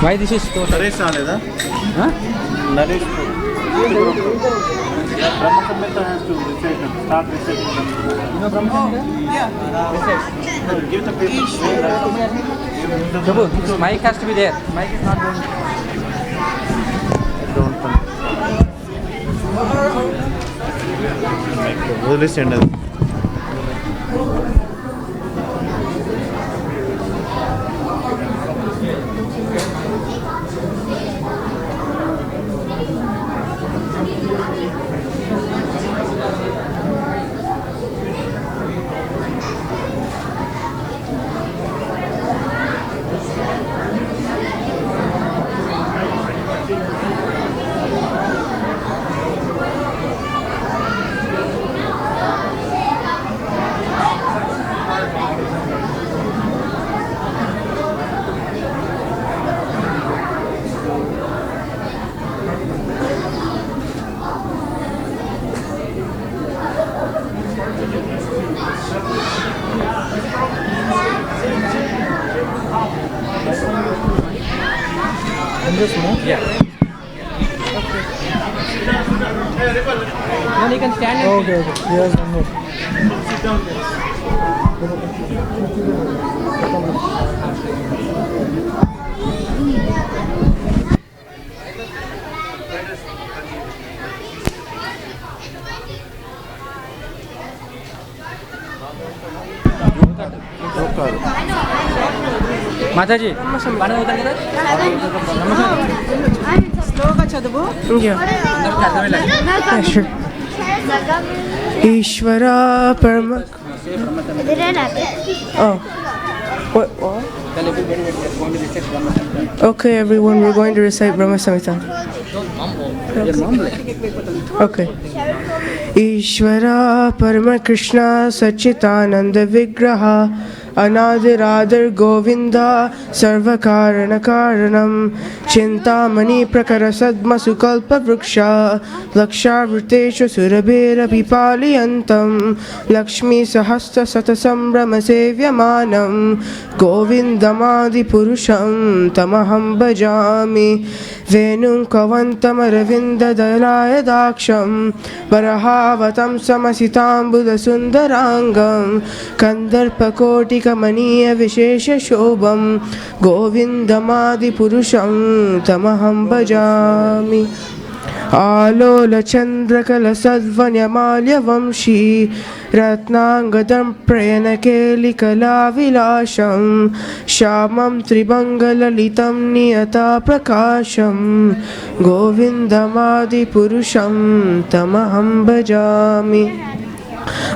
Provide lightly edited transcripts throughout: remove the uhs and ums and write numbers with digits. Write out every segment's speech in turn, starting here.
Why this is so? Naresh Saleda? Huh? Naresh. Brahma Samhita has to recite them. Start reciting them. You know Brahma Samhita? Yeah. Give the paper. Prabhu, this mic has to be there. Mic is not going. Don't come. Listen. Yeah. Then you can stand and Okay. Yes, one more. Sit down. Mataji, mana utar kita? Slow చదువు. Yeah, sure. Ishvara Parama. Oh. What? Okay, everyone, we're going to recite Brahma Samhita. Okay. Ishvara Parama Krishna Sachitananda Vigraha Anadiradar Govinda Sarvakarana Karanam Chintamani Prakara Sadma Sukalpa Vriksha Lakshavrteshu Surabhera Pipaliyantam Lakshmi Sahasra Satasambrama Sevyamanam Govindamadi Purusham Tamaham Bhajami Venum Kavantam Aravinda Dalaya Daksham Varahavatam Samasitam Buddha Sundarangam Kandarpa Koti Kamaniya Vishesha Shobham Govindamadi Purusham Tamaham Bhajami Alola Chandrakala Sadvanyamalya Vamshi Ratnangadam Prayanakeli Kalavilasham Shamam Tribangalalitam Niyata Prakasham Govindamadi Purusham Tamaham Bhajami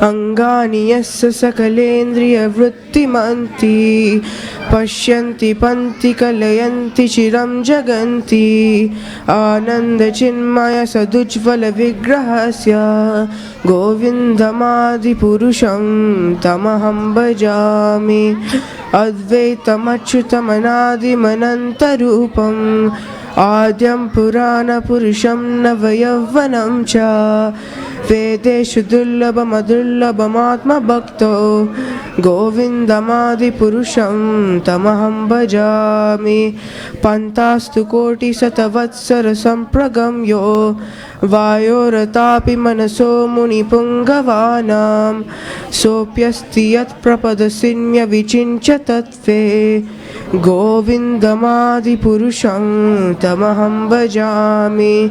Angani yassa sakalendriya vrittimanti Pashyanti panti kalayanti chiram jaganti Ananda chinmaya sadujvala vigrahasya Govindamadi purusham tamaham bhajami Advaitam achyutam anadiam anantarupam Adyam Purana Purusham Navayavvanam Cha Vedeshu Dullabham Adullabham Atma Bhakto Govindamadi Purusham Tamaham Bhajami Pantastu Koti Satavatsara Sampragamyo Vayoratapi Manaso Muni Pungavanam Sopyasti Yat Prapadasinya Vichincha Tatve Govindamadi Purusham Tamaham Bhajami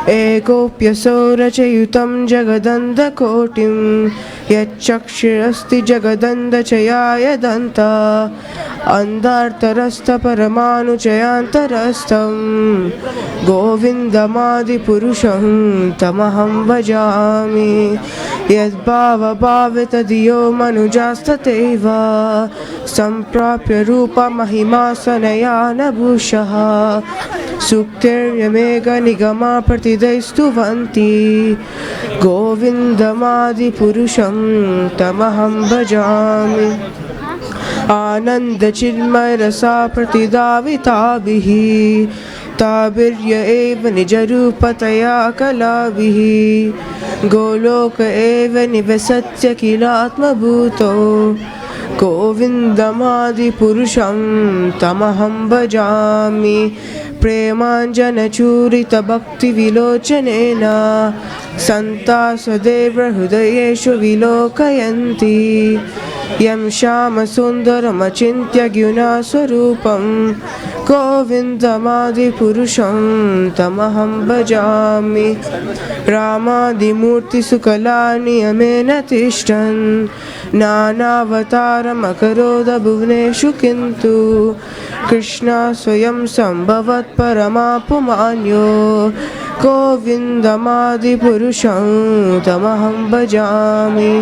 Ekopyaso Rachayutam Jagadanda Kotim Yachakshirasti Jagadanda Chayaya Danta Andartarasta Paramanu Chayantarastam Govindamadi Purusham Tamaham Bhajami यद्भावभावितधियो मनुजास्तथैव सम्प्राप्य रूपमहिमासनया न भूषः सूक्तिर्यमेकनिगमा प्रतिदैस्तुवन्ति गोविन्दमादिपुरुषं तमहं भजामि आनन्दचिन्मयरसा प्रतिदाविताभिः ताभिर्य एव निजरूपतया कलाभिः गोलोक एव निवसत्य किलात्मभूतो गोविन्दमादिपुरुषं तमहं भजामि प्रेमाञ्जनचूरितभक्तिविलोचनेन सन्ता सदैव हृदयेषु विलोकयन्ति यं श्यामसुन्दरमचिन्त्य गुणास्वरूपं गोविन्दमादिपुरुषं तमहं भजामि रामादिमूर्तिसुकलानियमेन तिष्ठन् नानावतारमकरोद भुवनेषु किन्तु कृष्णा स्वयं सम्भवत् परमापुमान्यो गोविन्दमादिपुरुषं तमहं भजामि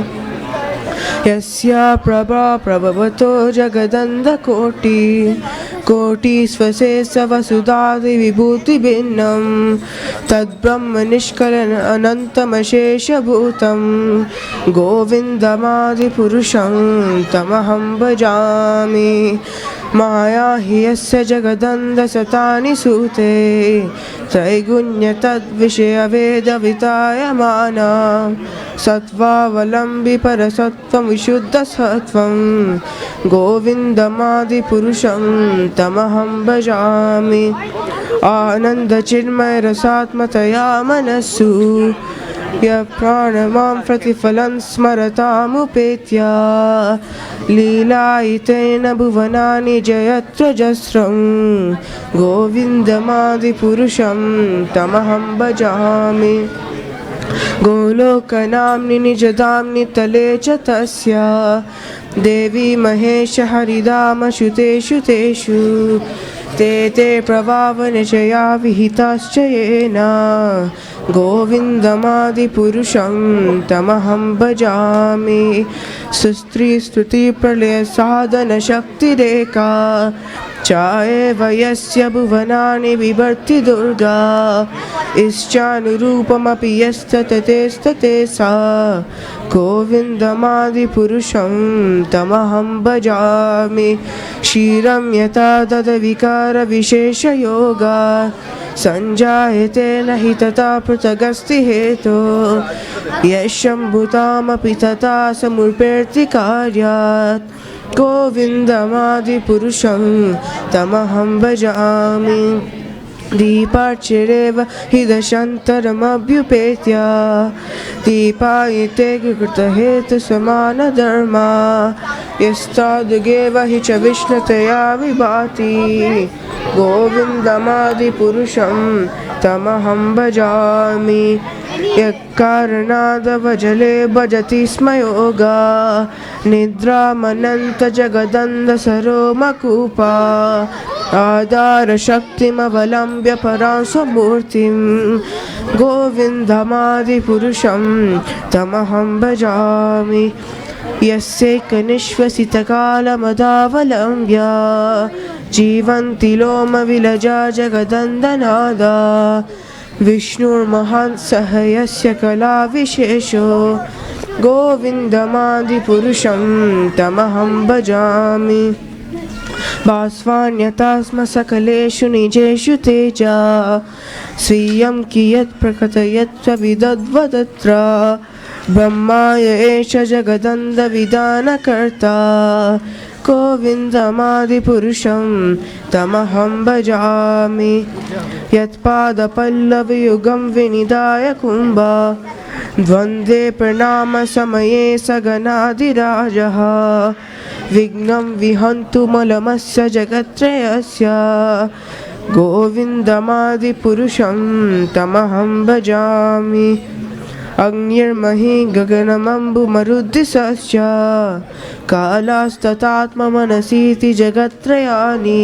यस्या प्रभा प्रभवतो जगदन्धकोटि कोटिस्वशेषवसुधादिविभूतिभिन्नं तद्ब्रह्म निष्कलन अनन्तमशेषभूतं गोविन्दमादिपुरुषं तमहं भजामि माया हि यस्य जगदन्धशतानि सूते त्रैगुण्य तद्विषयवेदवितायमाना सत्त्वावलम्बि परसत्त्वं विशुद्धसत्त्वं गोविन्दमादिपुरुषं तमहं भजामि आनन्दचिन्मयरसात्मतया मनस्सु यप्राणमां प्रतिफलं स्मरतामुपेत्य लीलायितेन भुवनानि जयत्रजस्रं गोविन्दमादिपुरुषं तमहं भजामि गोलोकनाम्नि निजधाम्नि तले च तस्य देवी महेश हरिधामश्रुतेषु तेषु ते प्रभावनिचया विहिताश्च येन गोविन्दमादिपुरुषं तमहं भजामि सुस्त्रीस्तुतिप्रलयसाधनशक्तिरेका चाएव यस्य भुवनानि बिभर्ति दुर्गा इश्चानुरूपमपि यस्तततेस्तते सा गोविन्दमादिपुरुषं तमहं भजामि क्षीरं यथा तद्विकारविशेषयोगा सञ्जायते न हि तथा पृथगस्ति हेतो यशम्भुतामपि तथा समुपेर्ति कार्यात् गोविन्दमादिपुरुषं तमहं भजामि दीपार्चिरेव हि दशान्तरमभ्युपेत्य दीपायिते कृतहेतुसमानधर्मा यस्तादुगेव हि च विष्णुतया विभाति गोविन्दमादिपुरुषं तमहं भजामि यत्कारणादवजले भजति स्म योगा निद्रामनन्तजगदन्धसरोमकूपा आधारशक्तिमवलम्ब्य परां स्वमूर्तिं गोविन्दमादिपुरुषं तमहं भजामि यस्यैकनिश्वसितकालमदावलम्ब्य जीवन्ति लोमविलजा जगदन्दनादा विष्णुर्महान् सह यस्य कलाविशेषो गोविन्दमादिपुरुषं तमहं भजामि भास्वान्यथा स्म सकलेषु निजेषु तेजा स्वीयं कियत् प्रकटयत्स्वविदद्वदत्र ब्रह्माय एष जगदन्धविधानकर्ता गोविन्दमादिपुरुषं तमहं भजामि यत्पादपल्लवयुगं विनिधाय कुम्भा द्वन्द्वे प्रणामसमये सगणाधिराजः विघ्नं विहन्तु मलमस्य जगत्त्रयस्य गोविन्दमादिपुरुषं तमहं भजामि अग्निर्महि गगनमम्बुमरुद्दिशश्च कालास्ततात्ममनसीति जगत्त्रयानि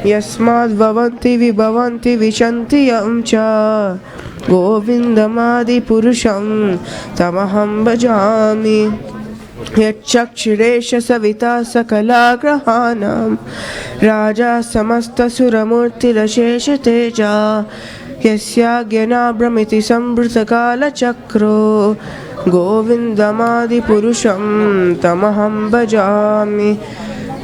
यस्माद्भवन्ति विभवन्ति विशन्ति यं च गोविन्दमादिपुरुषं तमहं भजामि यच्चक्षुरेश सविता सकलाग्रहाणां राजा समस्तसुरमूर्तिरशेषतेजा यस्याज्ञनाभ्रमिति संवृतकालचक्रो गोविन्दमादिपुरुषं तमहं भजामि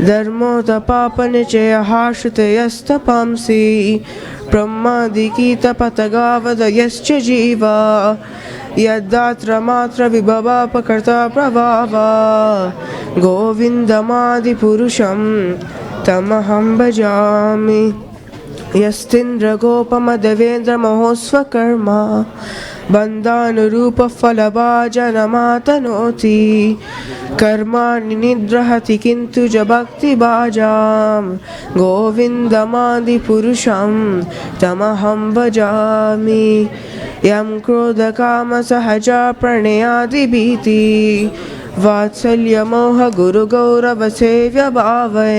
धर्मोतपापनिचयः श्रुतयस्तपांसि ब्रह्मादिकीतपतगावदयश्च जीवा यद्दात्र मात्र विभवापकर्ता प्रभावा गोविन्दमादिपुरुषं तमहं भजामि यस्तिन्द्रगोपमदेवेन्द्रमहोस्वकर्मा बन्धानुरूपफलभाजनमातनोति कर्माणि निद्रहति किन्तु च भक्तिभाजां गोविन्दमादिपुरुषं तमहं भजामि यं क्रोधकामसहजा प्रणयादिभीति वात्सल्यमोहगुरुगौरवसेव्यभावै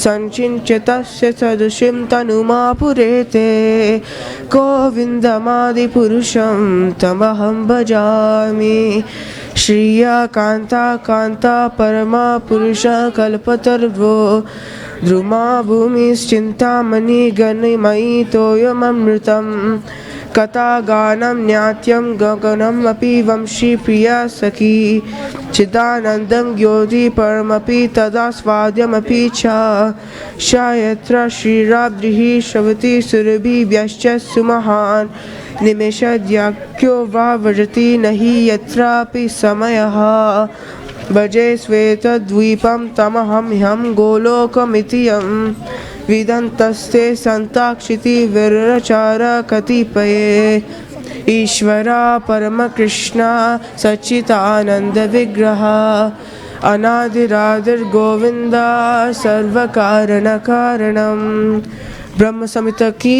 संचिन्त्य तस्य सदृशीं तनुमापुरेते गोविन्दमादिपुरुषं तमहं भजामि श्रिया कान्ता कान्ता परमा पुरुषः कल्पतर्वो द्रुमा भूमिश्चिन्तामणि गणमयी तोयममृतम् कथागानं नाट्यं गगनम् अपि वंशी प्रिया सखी चिदानन्दं ज्योति परमपि तदास्वाद्यमपि च यत्र श्रीराब्धिः श्रवति सुरभिभ्यश्च सुमहान् निमेषद्याख्यो वा व्रजति नहि यत्रापि समयः भजे श्वेतद्वीपं तमहं ह्यं गोलोकमिति यम् विदन्तस्ते सन्ताक्षिति विरचार कतिपये ईश्वरा परमकृष्णा सच्चिदानंद विग्रह अनादिरादिर्गोविन्दा सर्वकारण कारणं ब्रह्म संहिता की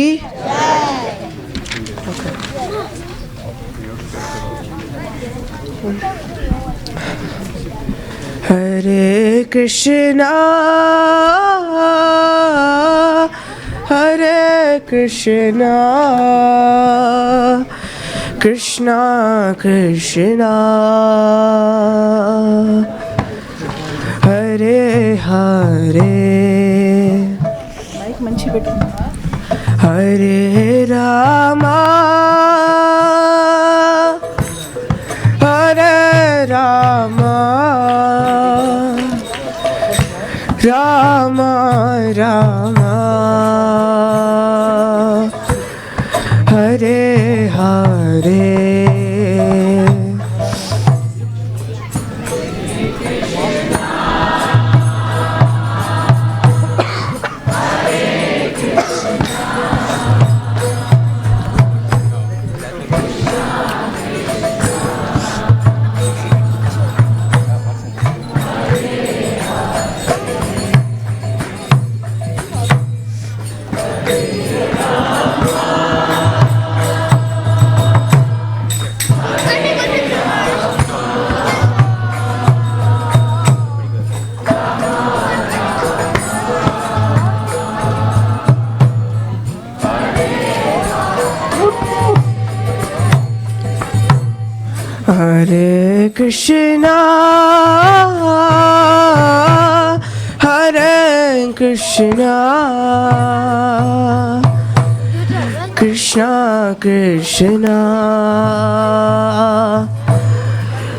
हरे कृष्णा कृष्णा कृष्णा हरे हरे हरे रामा हरे रामा रामा रामा हरे हरे हरे कृष्णा कृष्णा कृष्णा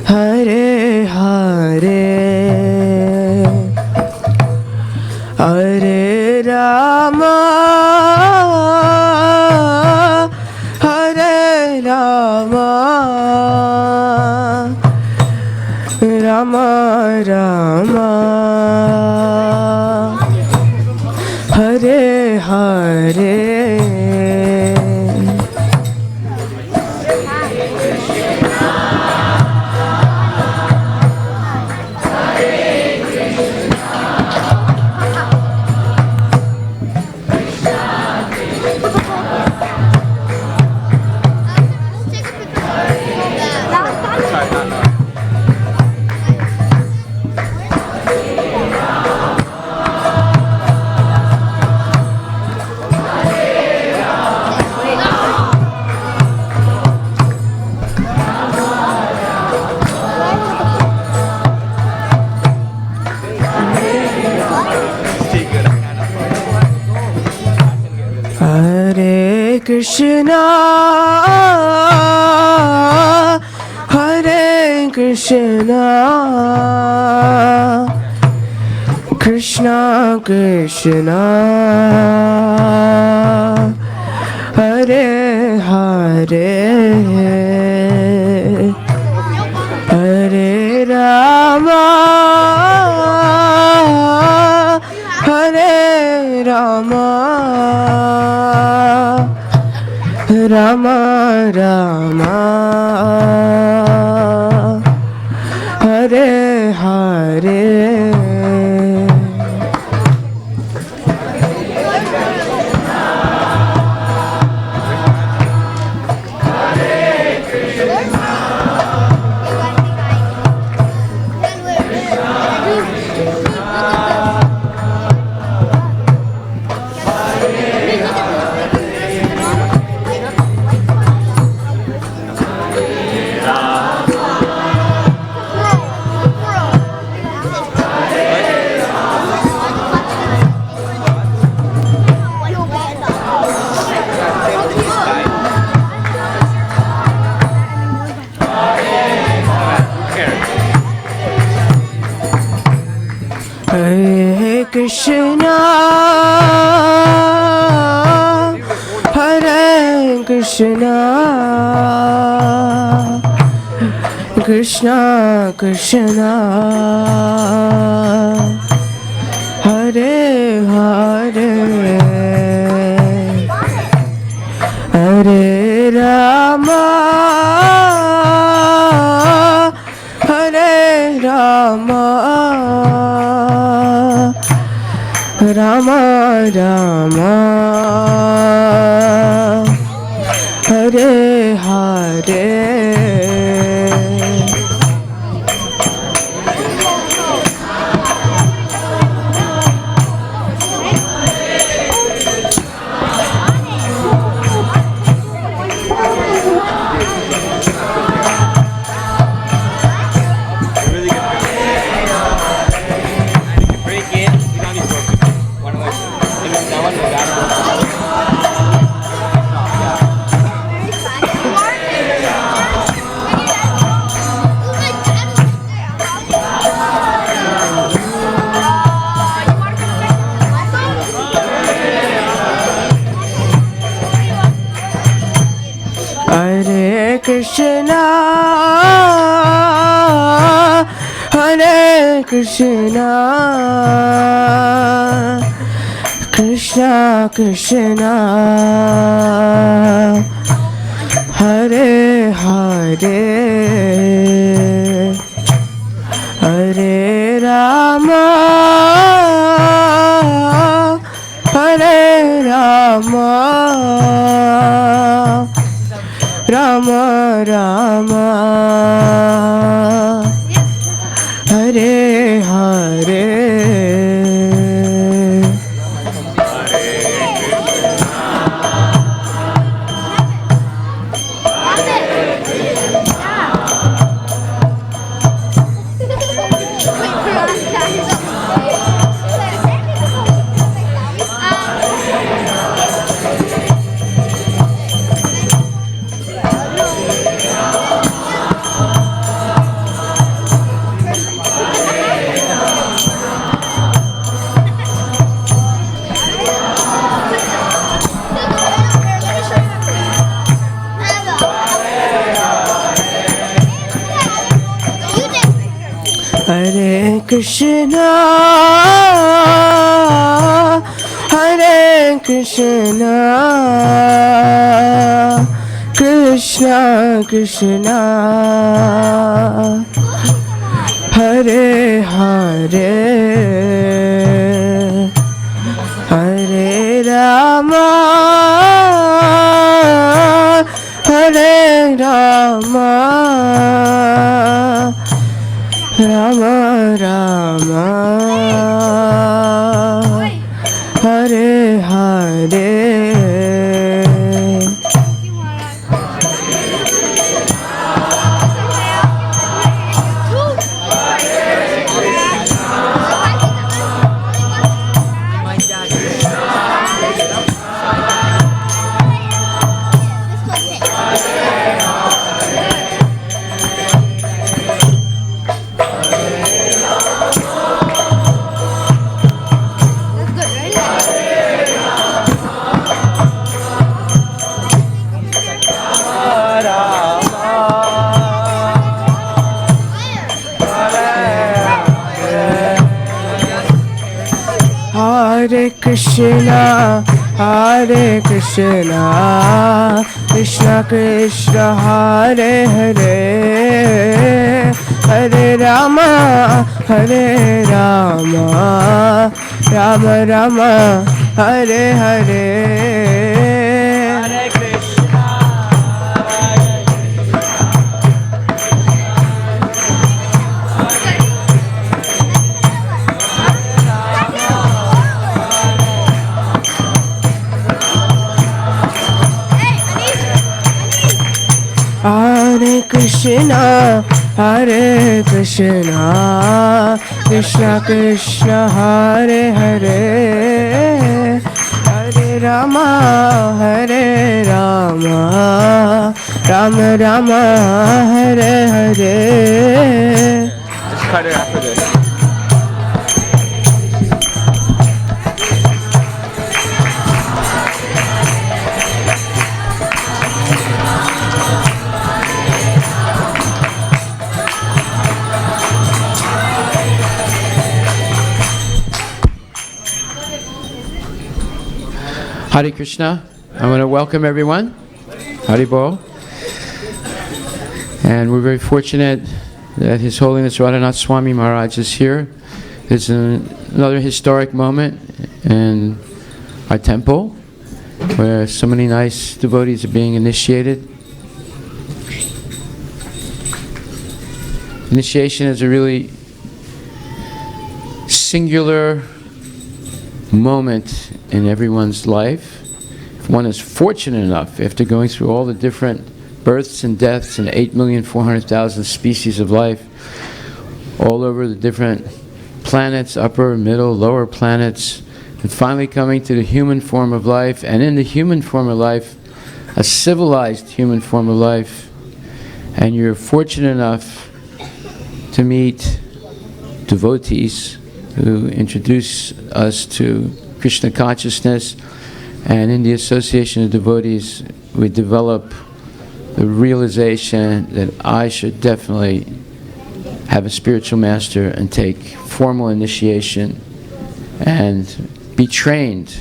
हरे हरे हरे रामा हरे Rama Rama Rama Hare Hare Krishna, Hare Krishna, Krishna Krishna, Hare Hare, Hare Rama, Hare Rama, Rama Rama, Hare Hare. Hare Krishna, Hare Krishna, Krishna Krishna, Hare Hare, Hare Rama, Hare Rama, Rama Rama, Hare Hare. Hare Krishna, Hare Krishna, Krishna Krishna, Hare Hare, Hare Rama, Hare Rama, Rama Rama, Hare Hare. Hare Krishna, Hare Krishna, Krishna Krishna, Hare Hare, Hare Rama, Hare Rama, Rama Rama, Hare Hare. Hare Krishna, Hare Krishna, Krishna Krishna, Hare Hare, Hare Rama, Hare Rama, Rama Rama, Hare Hare. Hare Krishna, Hare Krishna, Krishna Krishna, Hare Hare, Hare Rama, Hare Rama, Rama Rama, Hare Hare. Just cut it after this. Hare Krishna. I want to welcome everyone. Hare Bol. And we're very fortunate that His Holiness Radhanath Swami Maharaj is here. It's another historic moment in our temple where so many nice devotees are being initiated. Initiation is a really singular moment in everyone's life. If one is fortunate enough, after going through all the different births and deaths in 8,400,000 species of life, all over the different planets, upper, middle, lower planets, and finally coming to the human form of life, and in the human form of life, a civilized human form of life, and you're fortunate enough to meet devotees who introduce us to Krishna consciousness, and in the association of devotees we develop the realization that I should definitely have a spiritual master and take formal initiation and be trained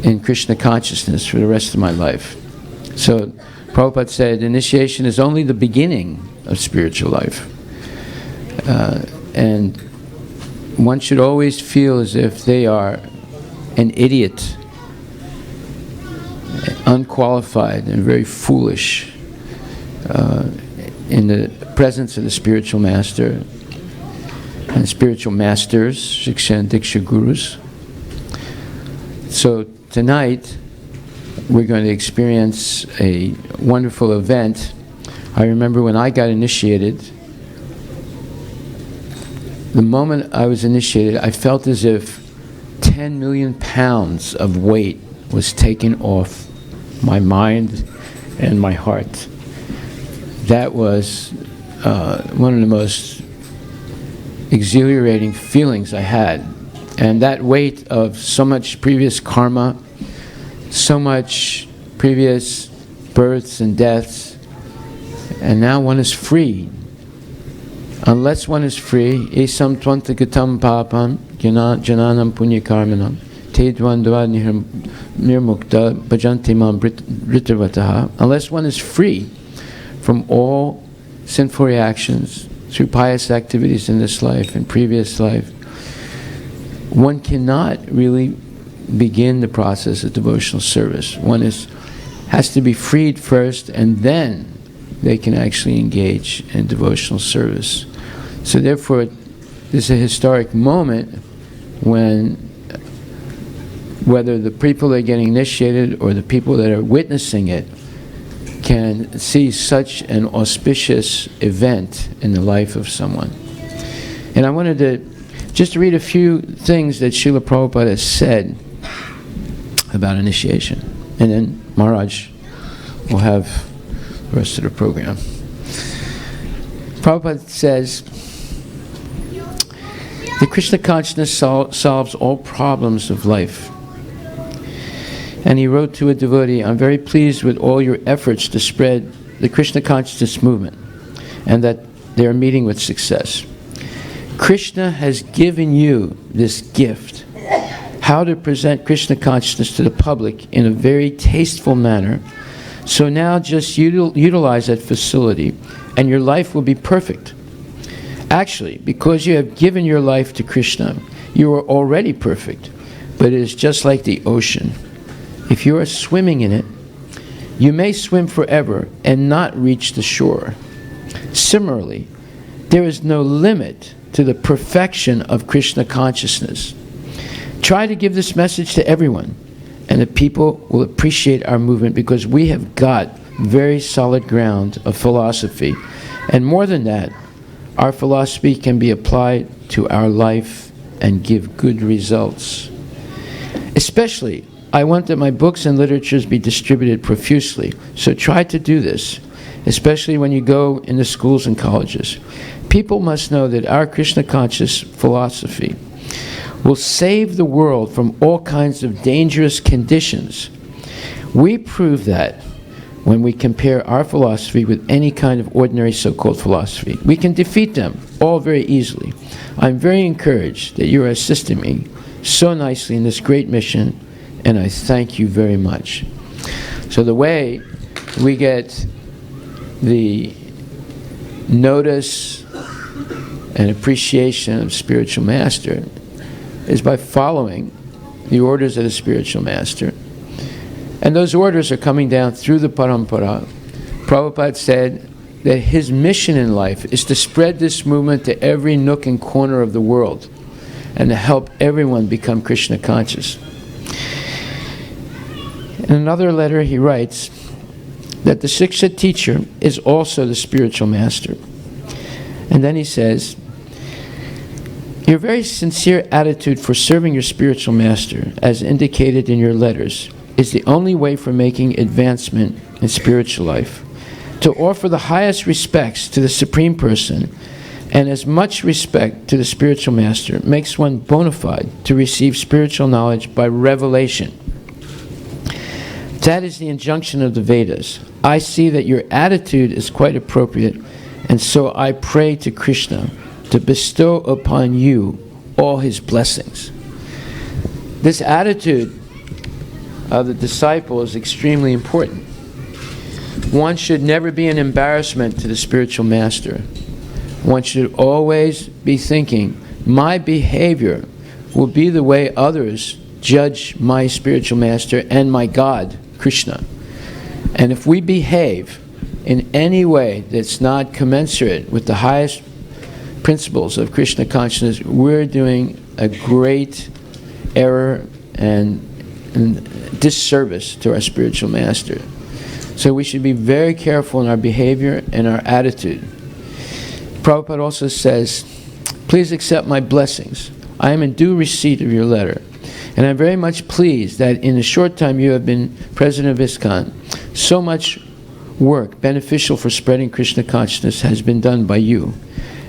in Krishna consciousness for the rest of my life. So Prabhupada said initiation is only the beginning of spiritual life, and one should always feel as if they are an idiot, unqualified and very foolish in the presence of the spiritual master and spiritual masters, Shiksha and Diksha gurus. So tonight we're going to experience a wonderful event. I remember when I got initiated, the moment I was initiated, I felt as if 10 million pounds of weight was taken off my mind and my heart. That was one of the most exhilarating feelings I had. And that weight of so much previous karma, so much previous births and deaths, and now one is free. Unless one is free, esam tvantagatam papam jananam punyakarmanam te dvandva nirmukta bhajanti mam vritarvataha. Unless one is free from all sinful reactions through pious activities in this life and previous life, one cannot really begin the process of devotional service. One has to be freed first, and then they can actually engage in devotional service. So therefore, this is a historic moment when whether the people that are getting initiated or the people that are witnessing it can see such an auspicious event in the life of someone. And I wanted to just read a few things that Srila Prabhupada has said about initiation. And then Maharaj will have the rest of the program. Prabhupada says, the Krishna consciousness solves all problems of life. And he wrote to a devotee, I'm very pleased with all your efforts to spread the Krishna consciousness movement, and that they are meeting with success. Krishna has given you this gift how to present Krishna consciousness to the public in a very tasteful manner. So now just utilize that facility and your life will be perfect. Actually, because you have given your life to Krishna, you are already perfect. But it is just like the ocean. If you are swimming in it, you may swim forever and not reach the shore. Similarly, there is no limit to the perfection of Krishna consciousness. Try to give this message to everyone, and the people will appreciate our movement because we have got very solid ground of philosophy. And more than that, our philosophy can be applied to our life and give good results. Especially, I want that my books and literatures be distributed profusely, so try to do this, especially when you go into schools and colleges. People must know that our Krishna conscious philosophy will save the world from all kinds of dangerous conditions. We prove that when we compare our philosophy with any kind of ordinary so-called philosophy. We can defeat them all very easily. I'm very encouraged that you are assisting me so nicely in this great mission, and I thank you very much. So the way we get the notice and appreciation of spiritual master is by following the orders of the spiritual master. And those orders are coming down through the parampara. Prabhupada said that his mission in life is to spread this movement to every nook and corner of the world and to help everyone become Krishna conscious. In another letter he writes that the Siksha teacher is also the spiritual master. And then he says, your very sincere attitude for serving your spiritual master, as indicated in your letters, is the only way for making advancement in spiritual life. To offer the highest respects to the Supreme Person and as much respect to the spiritual master makes one bona fide to receive spiritual knowledge by revelation. That is the injunction of the Vedas. I see that your attitude is quite appropriate, and so I pray to Krishna to bestow upon you all his blessings. This attitude of the disciple is extremely important. One should never be an embarrassment to the spiritual master. One should always be thinking, my behavior will be the way others judge my spiritual master and my God, Krishna. And if we behave in any way that's not commensurate with the highest principles of Krishna consciousness, we're doing a great error and disservice to our spiritual master. So we should be very careful in our behavior and our attitude. Prabhupada also says, please accept my blessings. I am in due receipt of your letter. And I'm very much pleased that in the short time you have been president of ISKCON, so much work beneficial for spreading Krishna consciousness has been done by you.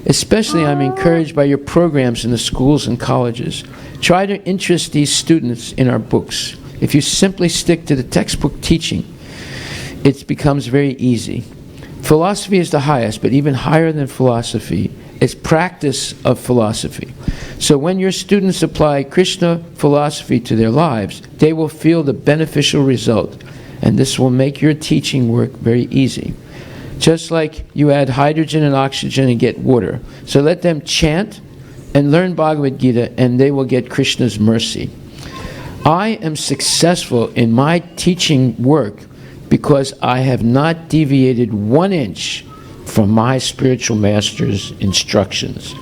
Especially I'm encouraged by your programs in the schools and colleges. Try to interest these students in our books. If you simply stick to the textbook teaching, it becomes very easy. Philosophy is the highest, but even higher than philosophy is practice of philosophy. So when your students apply Krishna philosophy to their lives, they will feel the beneficial result, and this will make your teaching work very easy. Just like you add hydrogen and oxygen and get water. So let them chant and learn Bhagavad Gita, and they will get Krishna's mercy. I am successful in my teaching work because I have not deviated 1 inch from my spiritual master's instructions.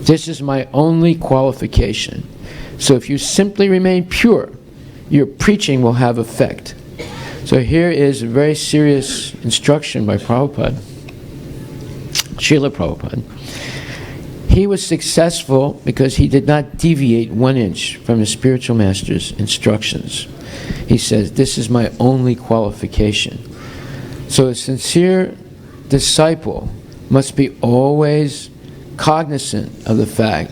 This is my only qualification. So if you simply remain pure, your preaching will have effect. So here is a very serious instruction by Prabhupada, Srila Prabhupada. He was successful because he did not deviate 1 inch from his spiritual master's instructions. He says, this is my only qualification. So a sincere disciple must be always cognizant of the fact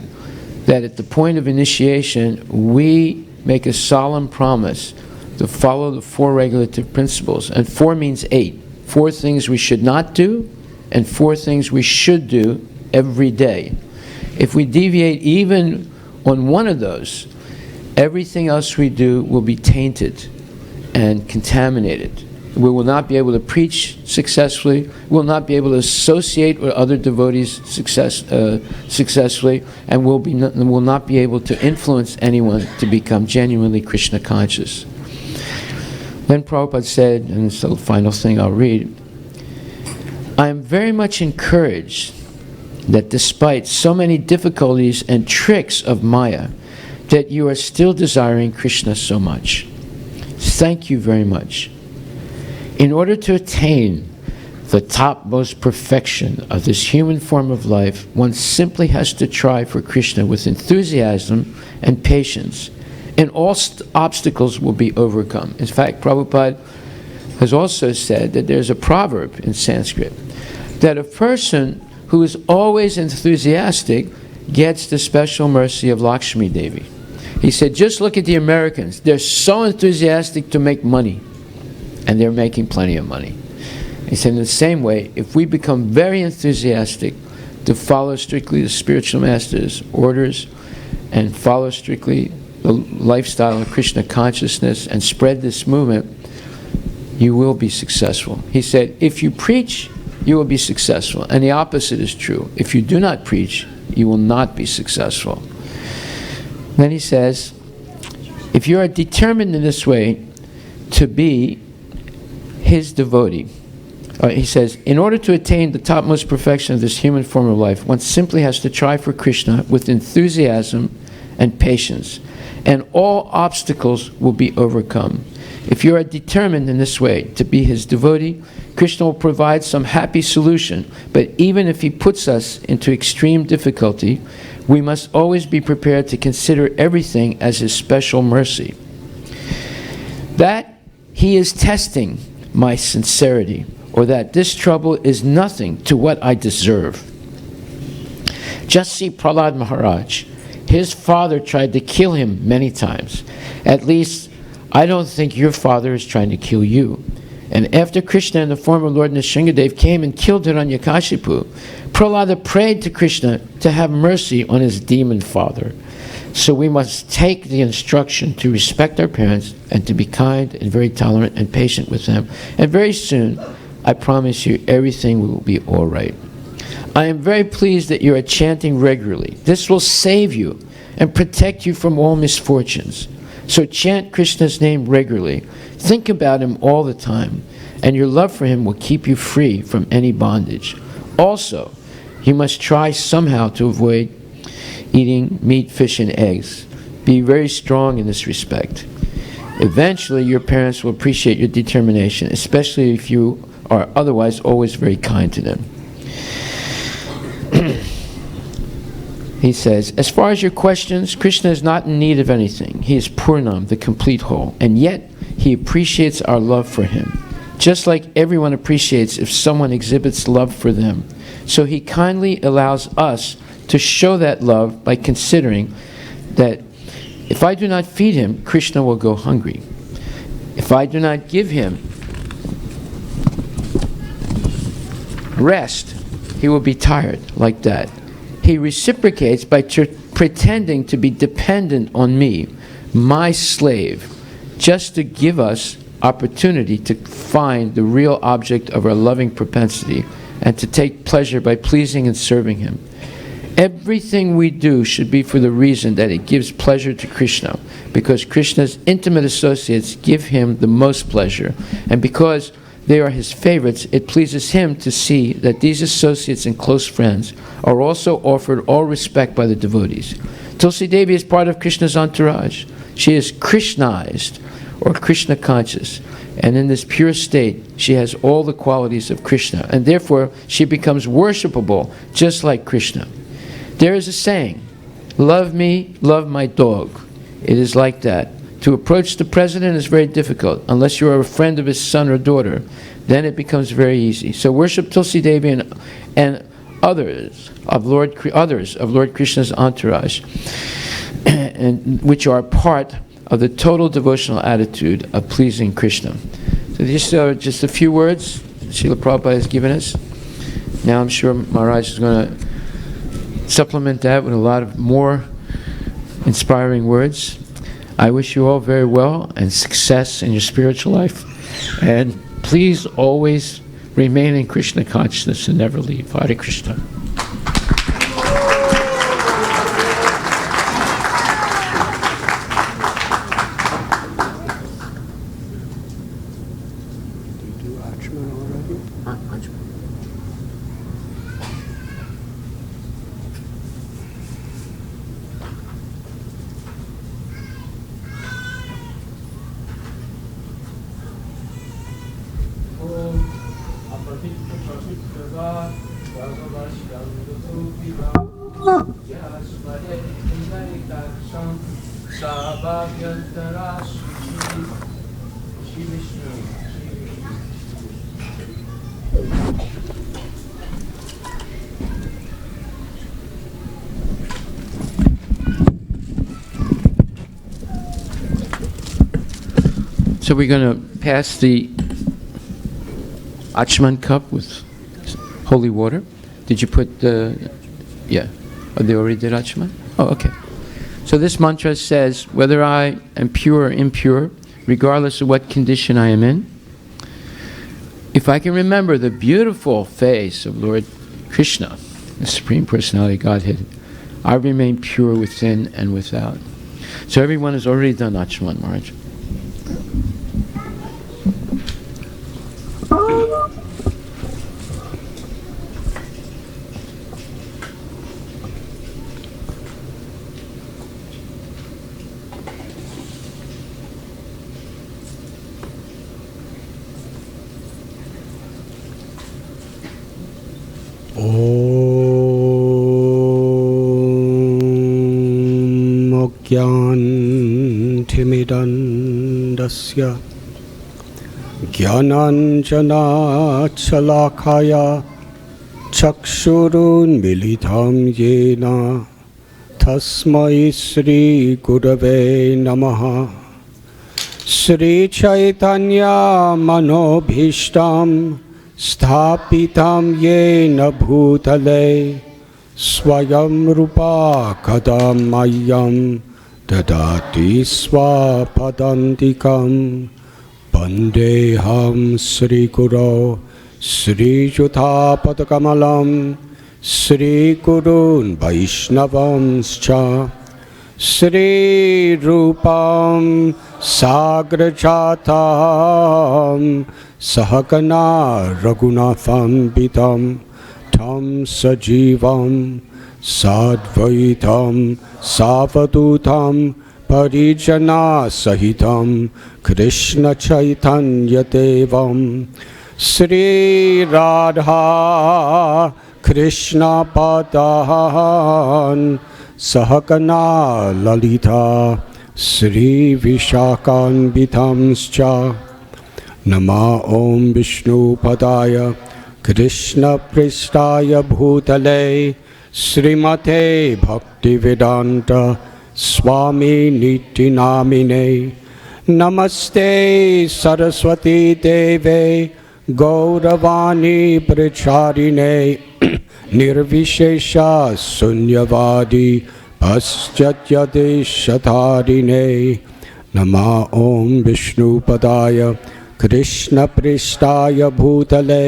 that at the point of initiation, we make a solemn promise to follow the 4 regulative principles. And 4 means 8. 4 things we should not do, and 4 things we should do every day. If we deviate even on one of those, everything else we do will be tainted and contaminated. We will not be able to preach successfully. We will not be able to associate with other devotees successfully, and will not be able to influence anyone to become genuinely Krishna conscious. Then Prabhupada said, and it's the final thing I'll read, I am very much encouraged that despite so many difficulties and tricks of Maya, that you are still desiring Krishna so much. Thank you very much. In order to attain the topmost perfection of this human form of life, one simply has to try for Krishna with enthusiasm and patience, and all obstacles will be overcome. In fact, Prabhupada has also said that there's a proverb in Sanskrit that a person who is always enthusiastic gets the special mercy of Lakshmi Devi. He said, just look at the Americans. They're so enthusiastic to make money, and they're making plenty of money. He said, in the same way, if we become very enthusiastic to follow strictly the spiritual master's orders and follow strictly the lifestyle of Krishna consciousness and spread this movement, you will be successful. He said, if you preach, you will be successful. And the opposite is true. If you do not preach, you will not be successful. Then he says, if you are determined in this way to be his devotee, he says, in order to attain the topmost perfection of this human form of life, one simply has to try for Krishna with enthusiasm and patience, and all obstacles will be overcome. If you are determined in this way to be his devotee, Krishna will provide some happy solution, but even if he puts us into extreme difficulty, we must always be prepared to consider everything as his special mercy. That he is testing my sincerity, or that this trouble is nothing to what I deserve. Just see Prahlad Maharaj. His father tried to kill him many times. At least, I don't think your father is trying to kill you. And after Krishna in the form of Lord Nrsingadev came and killed Hiranyakashipu, Prahlada prayed to Krishna to have mercy on his demon father. So we must take the instruction to respect our parents and to be kind and very tolerant and patient with them. And very soon, I promise you, everything will be all right. I am very pleased that you are chanting regularly. This will save you and protect you from all misfortunes. So chant Krishna's name regularly. Think about him all the time, and your love for him will keep you free from any bondage. Also, you must try somehow to avoid eating meat, fish, and eggs. Be very strong in this respect. Eventually, your parents will appreciate your determination, especially if you are otherwise always very kind to them. He says, as far as your questions, Krishna is not in need of anything. He is Purnam, the complete whole, and yet he appreciates our love for him, just like everyone appreciates if someone exhibits love for them. So he kindly allows us to show that love by considering that if I do not feed him, Krishna will go hungry. If I do not give him rest, he will be tired like that. He reciprocates by pretending to be dependent on me, my slave, just to give us opportunity to find the real object of our loving propensity and to take pleasure by pleasing and serving him. Everything we do should be for the reason that it gives pleasure to Krishna, because Krishna's intimate associates give him the most pleasure, and because they are his favorites, it pleases him to see that these associates and close friends are also offered all respect by the devotees. Tulsi Devi is part of Krishna's entourage. She is Krishnized, or Krishna conscious, and in this pure state, she has all the qualities of Krishna, and therefore she becomes worshipable just like Krishna. There is a saying, love me, love my dog. It is like that. To approach the president is very difficult unless you are a friend of his son or daughter. Then it becomes very easy. So worship Tulsi Devi and others of Lord Krishna's entourage, and which are part of the total devotional attitude of pleasing Krishna. So these are just a few words Srila Prabhupada has given us. Now I'm sure Maharaj is going to supplement that with a lot of more inspiring words. I wish you all very well and success in your spiritual life. And please always remain in Krishna consciousness and never leave. Hare Krishna. So we're going to pass the Achman cup with holy water. Did you put the... Yeah. Oh, they already did Achman? Oh, okay. So this mantra says, whether I am pure or impure, regardless of what condition I am in, if I can remember the beautiful face of Lord Krishna, the Supreme Personality of Godhead, I remain pure within and without. So everyone has already done Achman, Maharaj. ज्ञानतिमिरन्दस्य ज्ञानाञ्जनशलाकया चक्षुरुन्मीलितं येन तस्मै श्रीगुरवे नमः। श्रीचैतन्यमनोभीष्टं स्थापितं येन भूतले स्वयं रूपा कदा मह्यं ददाति स्वपदान्तिकं। वन्देऽहं श्रीगुरो श्रीयुतापदकमलं श्रीगुरून् वैष्णवंश्च श्रीरूपं साग्रजातं सहगना रघुनाथान्वितं तं सजीवं साद्वैतं सावधूतं परिजनसहितं कृष्णचैतन्यदेवं श्रीराधा कृष्णपादान् सहगना ललिता श्रीविशाखान्वितंश्च। नमः ॐ विष्णुपदाय कृष्णपृष्ठाय भूतले श्रीमते भक्तिवेदान्त स्वामी नित्य नामिने। नमस्ते सरस्वती देवे गौरवाणी प्रचारिणे निर्विशेष शून्यवादी पाश्चात्यदेशधारिणे। नमः ॐ विष्णुपदाय कृष्णपृष्ठाय भूतले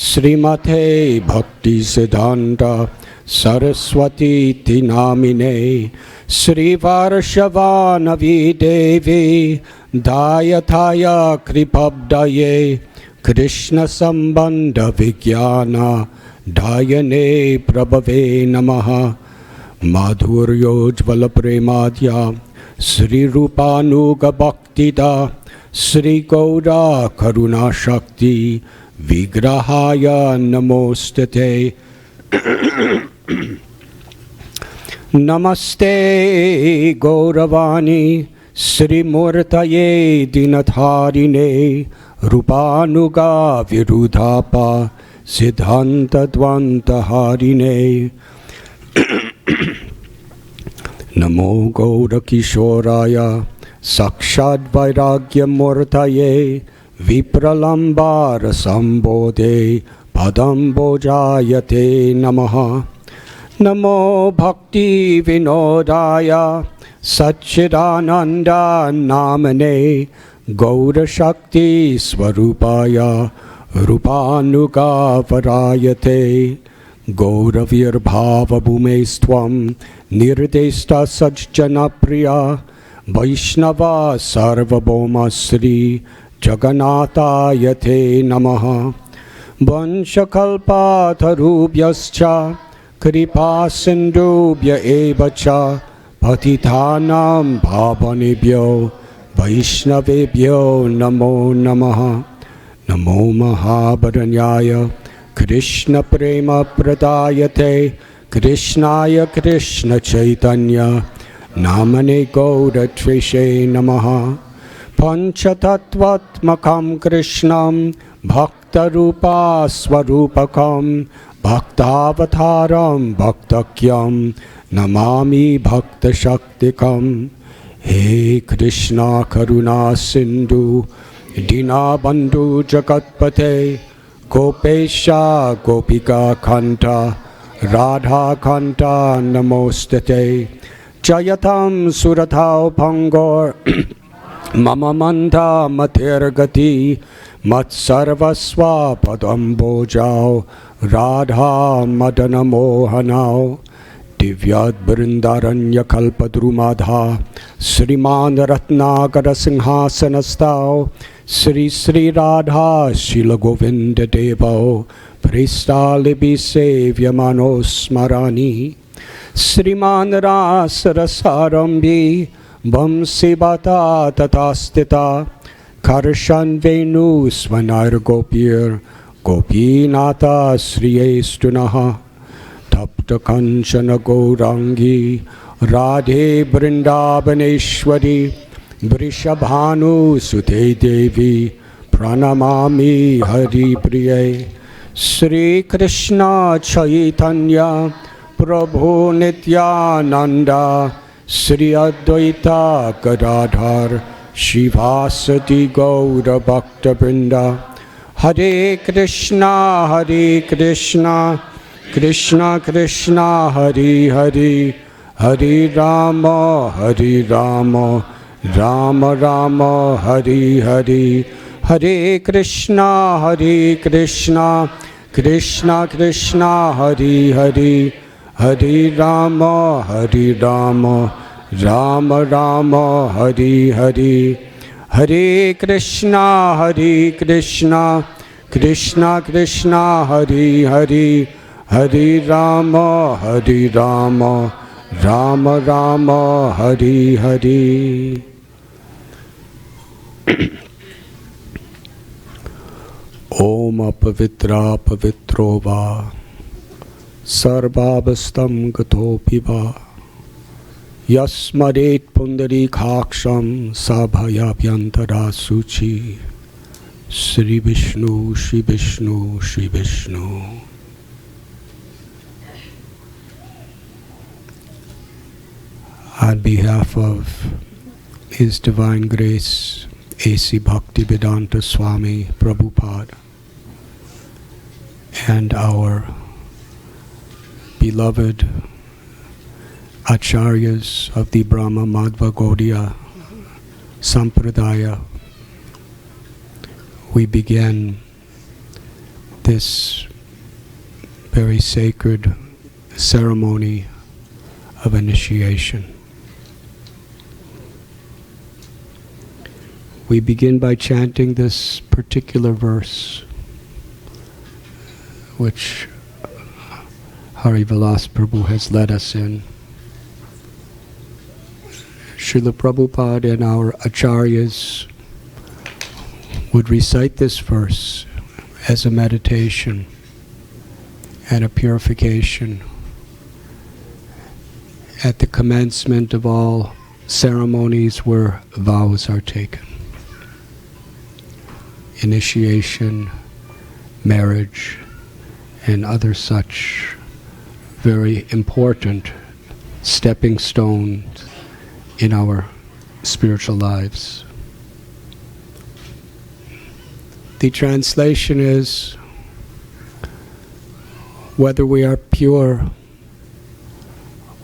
श्रीमते भक्तिसिद्धान्त सरस्वती नामिने। श्रीवार्षवानवी देवी दायथाय कृपब्दये कृष्णसम्बन्ध विज्ञान दायने प्रभवे नमः। माधुर्योज्ज्वल प्रेमाद्या श्रीरूपानुगभक्तिदा श्रीगौरा करुणाशक्ति विग्रहाय नमोस्तुते। नमस्ते गौरवाणी श्रीमूर्तये दीनधारिणे रूपानुगा विरुधापा सिद्धान्तद्वन्द्वहारिणे। नमो गौरकिशोराय साक्षाद्वैराग्यमूर्तये विप्रलम्बार संबोधे पदम्बोजाय ते नमः। नमो भक्ति विनोदाय Satchidananda Namane Gaura Shakti Swarupaya Rupanuga Varayate Gauravir Bhava Bhumestvam Nirdesta Sajjana Priya Vaishnava Sarvabhoma Sri Jagannatayate Namaha Vanshakalpatarubhyascha Kripa Sindhubhya evacha Patitanam Bhavanebhyo Vaishnavebhyo Namo Namaha Namo Mahabharanyaya Krishna Prema Pradayate Krishnaya Krishna Chaitanya Namane Gaura Trishe Namaha Panchatattvatmakam Krishnam Bhaktarupa Swarupakam Bhaktavataram Bhaktakyam Namami Bhakta Shaktikam He Krishna Karuna Sindhu Dinabandhu Jagatpate Gopesha Gopika Kanta Radha Kanta Namostate Jayatam Suratao Pangor Mama Manta Matirgati Mat Sarvaswa Padambojao Radha Madana Mohanao Divyad Brindaranya Kalpadrumadha Sriman Ratnagara Singhasanastao Sri Sri Radha Shila Govinda Devo Pristalibi Sevyamano Smarani Sriman Rasarasarambi Vamsi Bata Tatastita Karshan Venu Svanar Gopir Gopinata Sri Estunaha Tapta Kanchana Gaurangi Radhe Brindavaneshwari Vrishabhanu Sute Devi Pranamami Hari Priye Sri Krishna Chaitanya Prabhu Nityananda Sri Advaita Gadadhar Shivasati Gaura Bhakta Vrinda Hare Krishna Krishna Krishna Hare Hare Hare Rama Rama Rama Hare Hare Hare Krishna Krishna Krishna Hare Hare Hare Rama Rama Rama Hare Hare Hare Krishna Krishna Krishna Hare Hare Hare Rama Rama Rama Hare Hare Om Apavitra Pavitro Va Sarvabhastam Gatopi Va Yasmadet Pundarikaksham Sabhayabhyantara Suchi Sri Vishnu Shri Vishnu Shri Vishnu. On behalf of His Divine Grace A.C. Bhaktivedanta Swami Prabhupada and our beloved Acharyas of the Brahma Madhva Gaudiya Sampradaya, we begin this very sacred ceremony of initiation. We begin by chanting this particular verse, which Hari Vilas Prabhu has led us in. Srila Prabhupada and our Acharyas would recite this verse as a meditation and a purification at the commencement of all ceremonies where vows are taken. Initiation, marriage, and other such very important stepping stones in our spiritual lives. The translation is, whether we are pure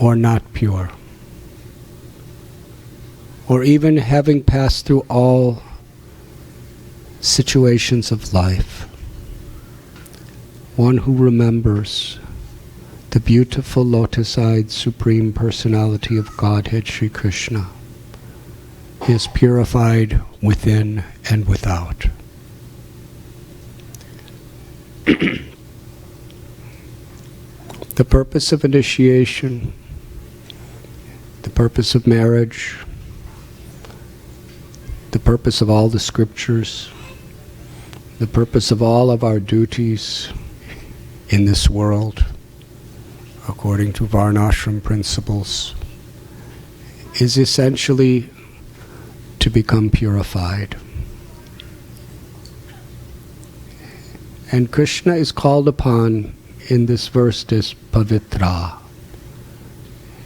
or not pure, or even having passed through all situations of life, one who remembers the beautiful lotus-eyed Supreme Personality of Godhead, Sri Krishna, is purified within and without. The purpose of initiation, the purpose of marriage, the purpose of all the scriptures, the purpose of all of our duties in this world, according to Varnashram principles, is essentially to become purified. And Krishna is called upon in this verse as Pavitra.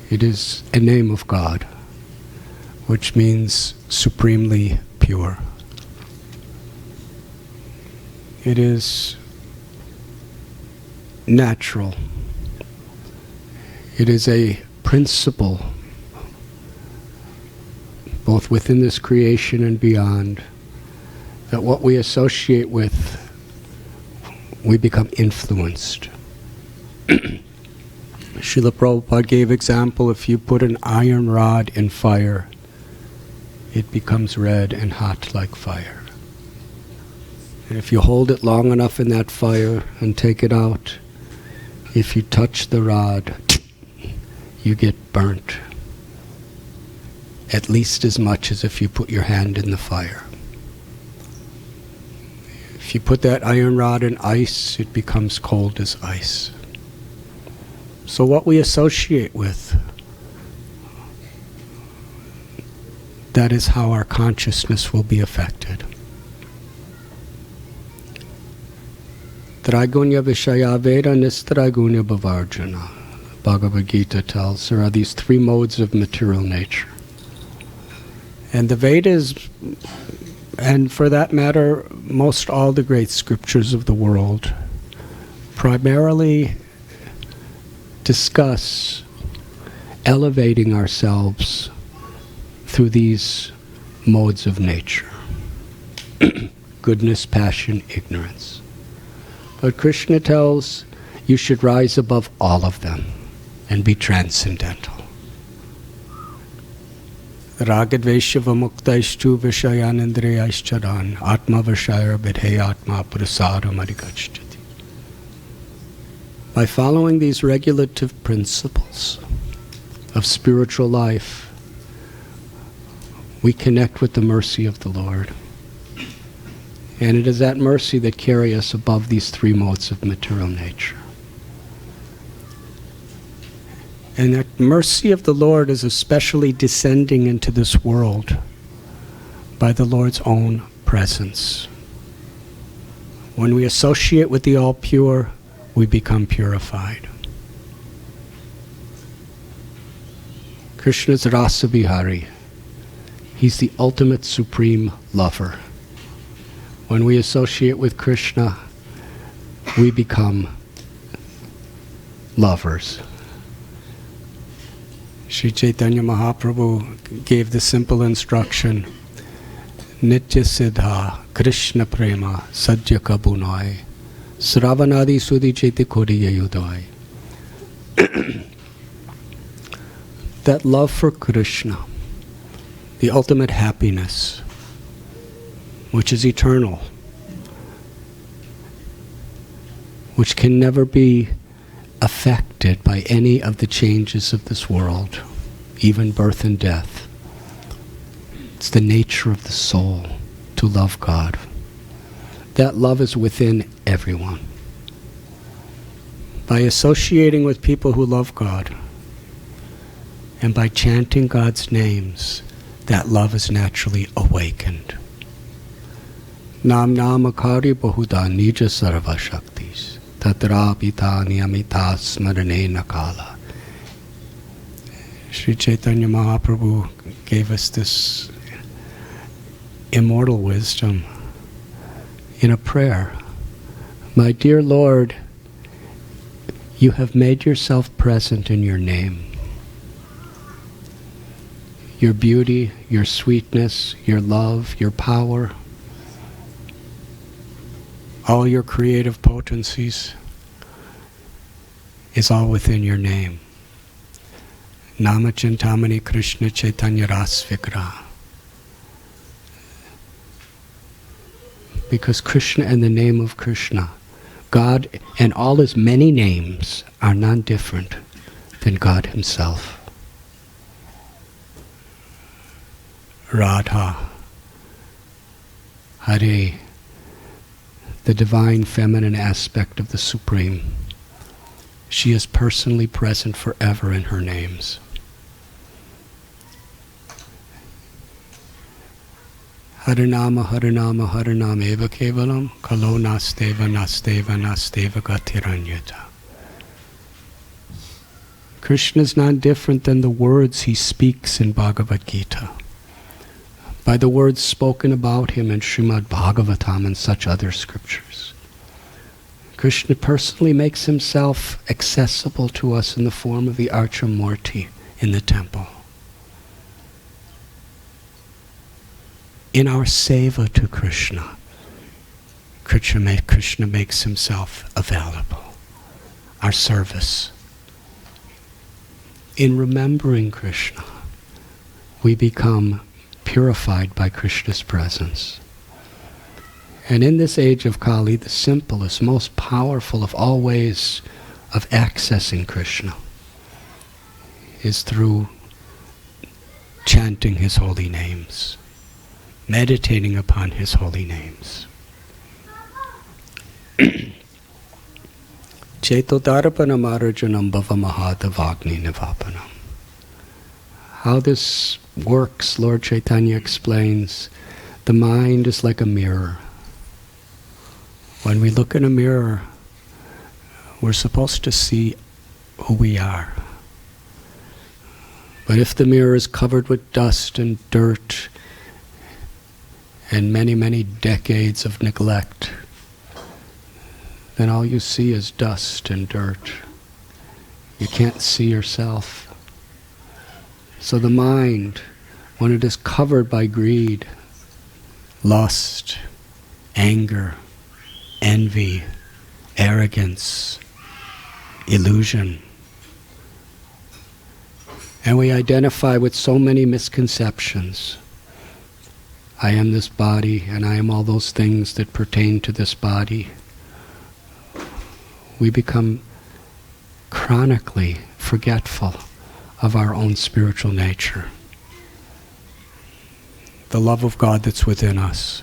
It is a name of God, which means supremely pure. It is natural. It is a principle, both within this creation and beyond, that what we associate with, we become influenced. Srila Prabhupada gave example, if you put an iron rod in fire, it becomes red and hot like fire. And if you hold it long enough in that fire and take it out, if you touch the rod, you get burnt, at least as much as if you put your hand in the fire. If you put that iron rod in ice, it becomes cold as ice. So what we associate with, that is how our consciousness will be affected. Traigunya Vishaya Veda Nistraigunya Bhavarjana. Bhagavad Gita tells there are these three modes of material nature. And the Vedas, and for that matter, most all the great scriptures of the world, primarily discuss elevating ourselves through these modes of nature. Goodness, passion, ignorance. But Krishna tells you should rise above all of them and be transcendental. Ragadveshava muktaishtu vishayanindriyaishcharan atma vishayar vidhe atma prasada marigachyati. By following these regulative principles of spiritual life, we connect with the mercy of the Lord. And it is that mercy that carries us above these three modes of material nature. And that mercy of the Lord is especially descending into this world by the Lord's own presence. When we associate with the all-pure, we become purified. Krishna's Rasa Vihari. He's the ultimate supreme lover. When we associate with Krishna, we become lovers. Sri Chaitanya Mahaprabhu gave the simple instruction, Nitya Siddha Krishna Prema Sadhya Kabunai Sravanadi Sudhi Chaiti Kodiya Yudai. That love for Krishna, the ultimate happiness, which is eternal, which can never be affected by any of the changes of this world, even birth and death. It's the nature of the soul to love God. That love is within everyone. By associating with people who love God, and by chanting God's names, that love is naturally awakened. Nam namakari bahuda nija sarva shaktis. Tatra pita niyamita smarane nakala. Sri Chaitanya Mahaprabhu gave us this immortal wisdom in a prayer. My dear Lord, you have made yourself present in your name. your beauty, your sweetness, your love, your power, all your creative potencies is all within your name. Nama Chintamani Krishna Chaitanya Ras Vigra. Because Krishna and the name of Krishna, God and all his many names are none different than God himself. Radha, Hare, the divine feminine aspect of the Supreme. She is personally present forever in her names. Harinama, Harinama, Harinama eva kevalam, kalo nasteva, nasteva, nasteva gatiranyata. Krishna is not different than the words he speaks in Bhagavad Gita. By the words spoken about him in Srimad Bhagavatam and such other scriptures. Krishna personally makes himself accessible to us in the form of the Archamurti in the temple. In our seva to Krishna, Krishna makes himself available. Our service. In remembering Krishna, we become purified by Krishna's presence. And in this age of Kali, the simplest, most powerful of all ways of accessing Krishna is through chanting his holy names, meditating upon his holy names. Chetodarapanam arajanam bhavamahadavagni nivapanam. How this works, Lord Chaitanya explains, the mind is like a mirror. When we look in a mirror, we're supposed to see who we are. But if the mirror is covered with dust and dirt and many, many decades of neglect, then all you see is dust and dirt. You can't see yourself. So the mind, when it is covered by greed, lust, anger, envy, arrogance, illusion, and we identify with so many misconceptions. I am this body, and I am all those things that pertain to this body. We become chronically forgetful of our own spiritual nature. The love of God that's within us.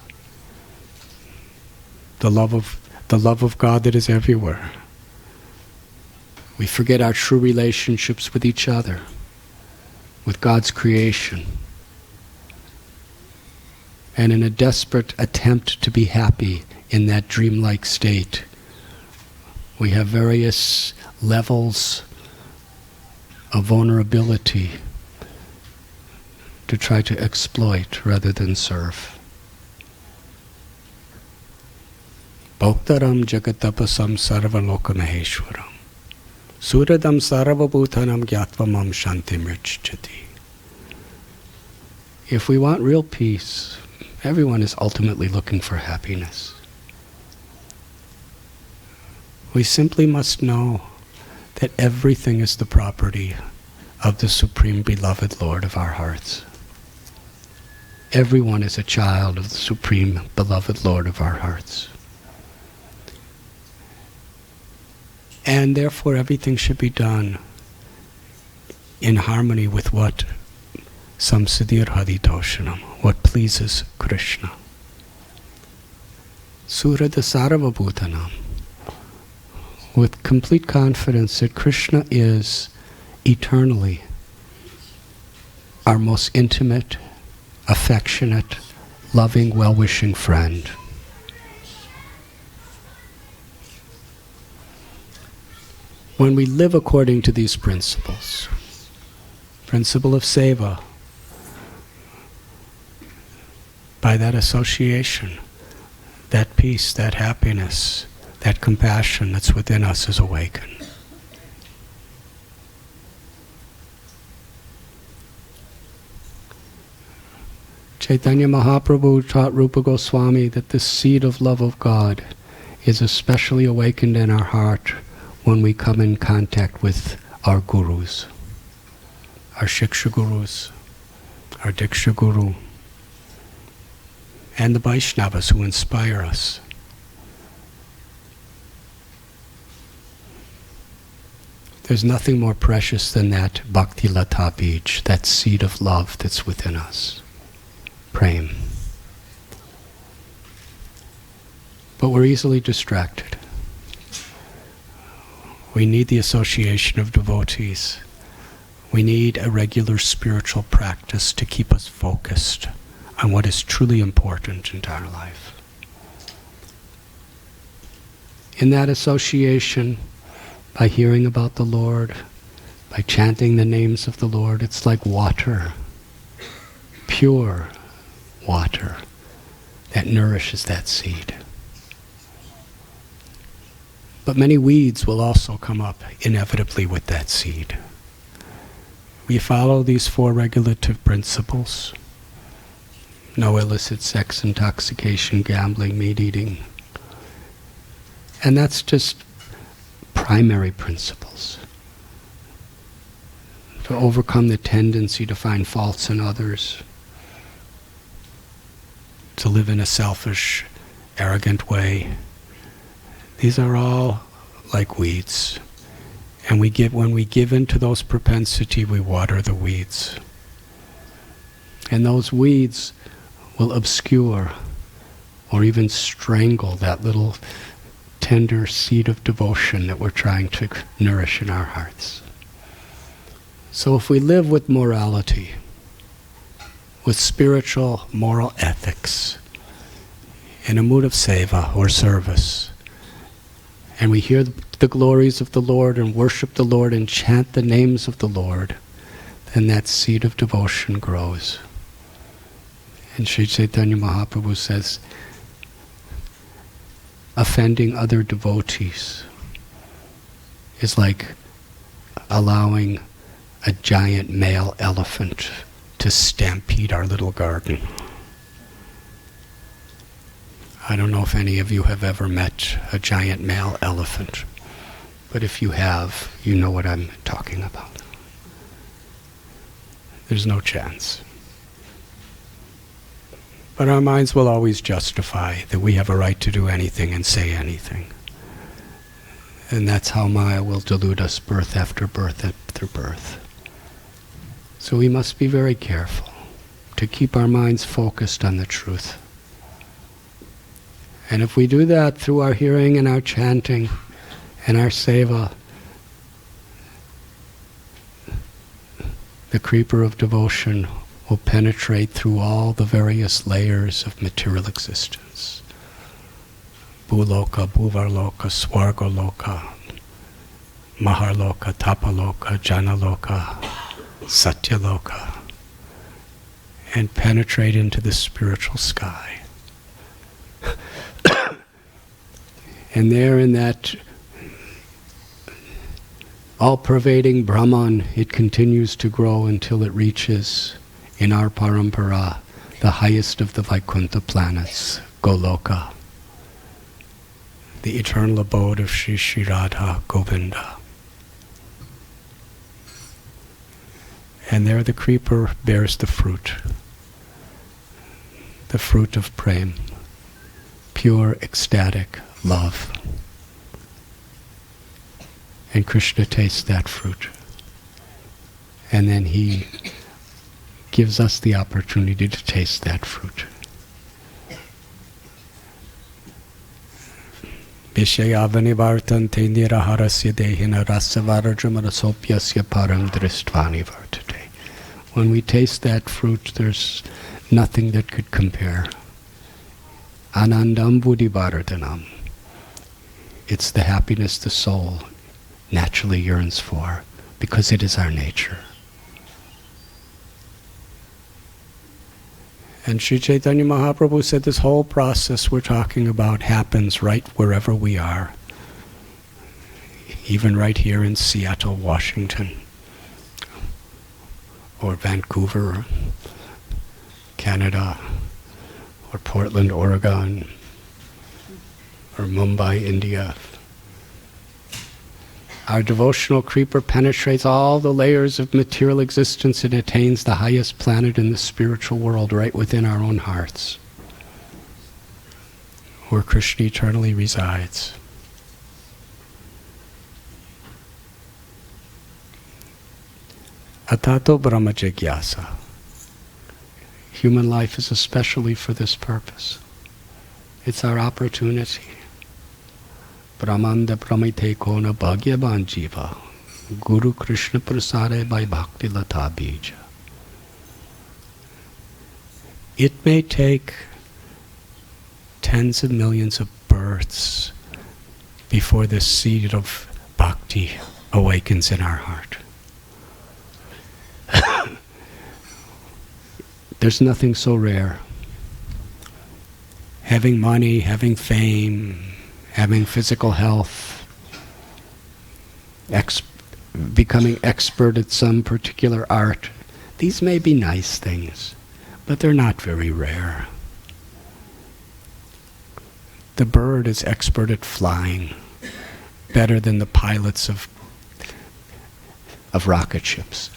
The love of God that is everywhere. We forget our true relationships with each other, with God's creation. And in a desperate attempt to be happy in that dreamlike state, we have various levels of vulnerability to try to exploit rather than serve. Bhoktaram jagatapasam sarvaloka maheshwaram suradam sarvabhutanam gyatva shantim richchati. If we want real peace, everyone is ultimately looking for happiness. We simply must know that everything is the property of the Supreme Beloved Lord of our hearts. Everyone is a child of the Supreme Beloved Lord of our hearts. And therefore everything should be done in harmony with what Samsiddhir Haditoshanam, what pleases Krishna. Surada Sarvabhutanam, with complete confidence that Krishna is eternally our most intimate, affectionate, loving, well-wishing friend. When we live according to these principles, principle of seva, by that association, that peace, that happiness, that compassion that's within us is awakened. Chaitanya Mahaprabhu taught Rupa Goswami that the seed of love of God is especially awakened in our heart when we come in contact with our gurus, our Shiksha gurus, our Diksha guru, and the Vaishnavas who inspire us. There's nothing more precious than that Bhakti Lata Bij, that seed of love that's within us. Prem. But we're easily distracted. We need the association of devotees. We need a regular spiritual practice to keep us focused on what is truly important in our life. In that association, by hearing about the Lord, by chanting the names of the Lord, it's like water, pure water that nourishes that seed. But many weeds will also come up inevitably with that seed. We follow these 4 regulative principles: no illicit sex, intoxication, gambling, meat eating. And that's just primary principles. To overcome the tendency to find faults in others, to live in a selfish, arrogant way. These are all like weeds. And when we give in to those propensities, we water the weeds. And those weeds will obscure or even strangle that little tender seed of devotion that we're trying to nourish in our hearts. So if we live with morality, with spiritual moral ethics, in a mood of seva or service, and we hear the glories of the Lord and worship the Lord and chant the names of the Lord, then that seed of devotion grows. And Sri Chaitanya Mahaprabhu says, offending other devotees is like allowing a giant male elephant to stampede our little garden. I don't know if any of you have ever met a giant male elephant, but if you have, you know what I'm talking about. There's no chance. But our minds will always justify that we have a right to do anything and say anything. And that's how Maya will delude us birth after birth after birth. So we must be very careful to keep our minds focused on the truth. And if we do that through our hearing and our chanting and our seva, the creeper of devotion will penetrate through all the various layers of material existence. Bhuloka, Bhuvarloka, Swargaloka, Maharloka, Tapaloka, Janaloka, Satyaloka, and penetrate into the spiritual sky. And there in that all-pervading Brahman, it continues to grow until it reaches, in our parampara, the highest of the Vaikuntha planets, Goloka, the eternal abode of Shri Shri Radha Govinda. And there the creeper bears the fruit of prem, pure ecstatic love. And Krishna tastes that fruit. And then he gives us the opportunity to taste that fruit. Vishayavanivartante niraharasya dehina rasavarajamanasopyasya param dristvani vartate. When we taste that fruit, there's nothing that could compare. Anandam buddhivardhanam. It's the happiness the soul naturally yearns for, because it is our nature. And Sri Chaitanya Mahaprabhu said this whole process we're talking about happens right wherever we are. Even right here in Seattle, Washington, or Vancouver, Canada, or Portland, Oregon, or Mumbai, India. Our devotional creeper penetrates all the layers of material existence and attains the highest planet in the spiritual world right within our own hearts, where Krishna eternally resides. Atato Brahma Jigyasa. Human life is especially for this purpose. It's our opportunity. Brahmanda Brahmite Kona Bhagyavan Jiva. Guru Krishna Prasade by Bhakti Lata Bija. It may take tens of millions of births before this seed of bhakti awakens in our heart. There's nothing so rare. Having money, having fame, having physical health, becoming expert at some particular art, these may be nice things, but they're not very rare. The bird is expert at flying, better than the pilots of rocket ships.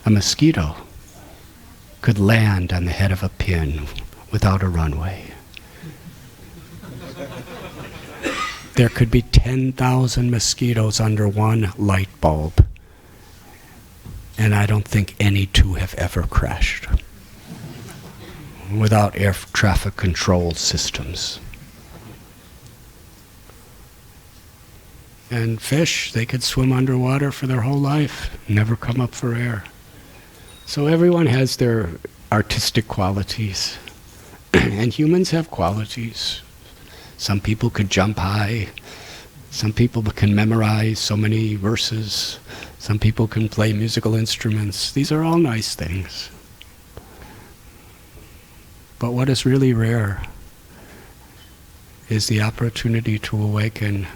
A mosquito could land on the head of a pin without a runway. There could be 10,000 mosquitoes under one light bulb, and I don't think any two have ever crashed without air traffic control systems. And fish, they could swim underwater for their whole life, never come up for air. So everyone has their artistic qualities, and humans have qualities. Some people could jump high, some people can memorize so many verses, some people can play musical instruments. These are all nice things. But what is really rare is the opportunity to awaken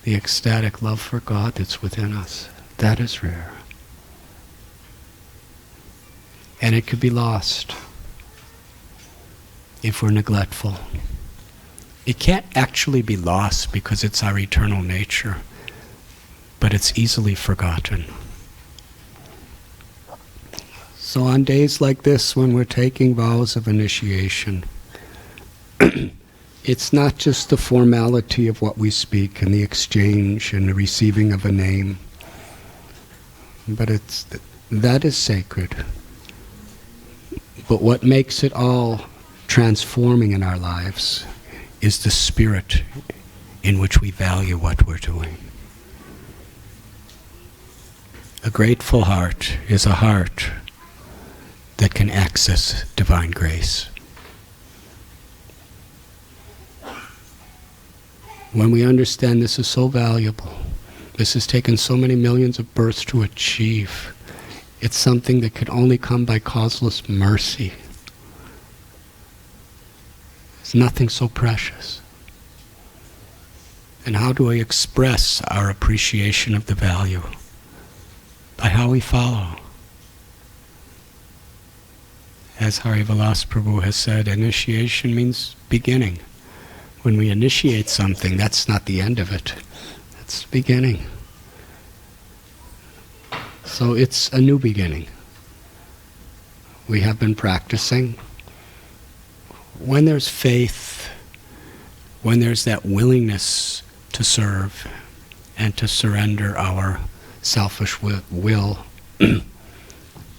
the ecstatic love for God that's within us. That is rare. And it could be lost if we're neglectful. It can't actually be lost because it's our eternal nature, but it's easily forgotten. So on days like this, when we're taking vows of initiation, it's not just the formality of what we speak and the exchange and the receiving of a name, but that is sacred. But what makes it all transforming in our lives is the spirit in which we value what we're doing. A grateful heart is a heart that can access divine grace. When we understand this is so valuable, this has taken so many millions of births to achieve, it's something that could only come by causeless mercy. There's nothing so precious. And how do we express our appreciation of the value? By how we follow. As Harivilas Prabhu has said, initiation means beginning. When we initiate something, that's not the end of it. That's the beginning. So it's a new beginning. We have been practicing. When there's faith, when there's that willingness to serve and to surrender our selfish will,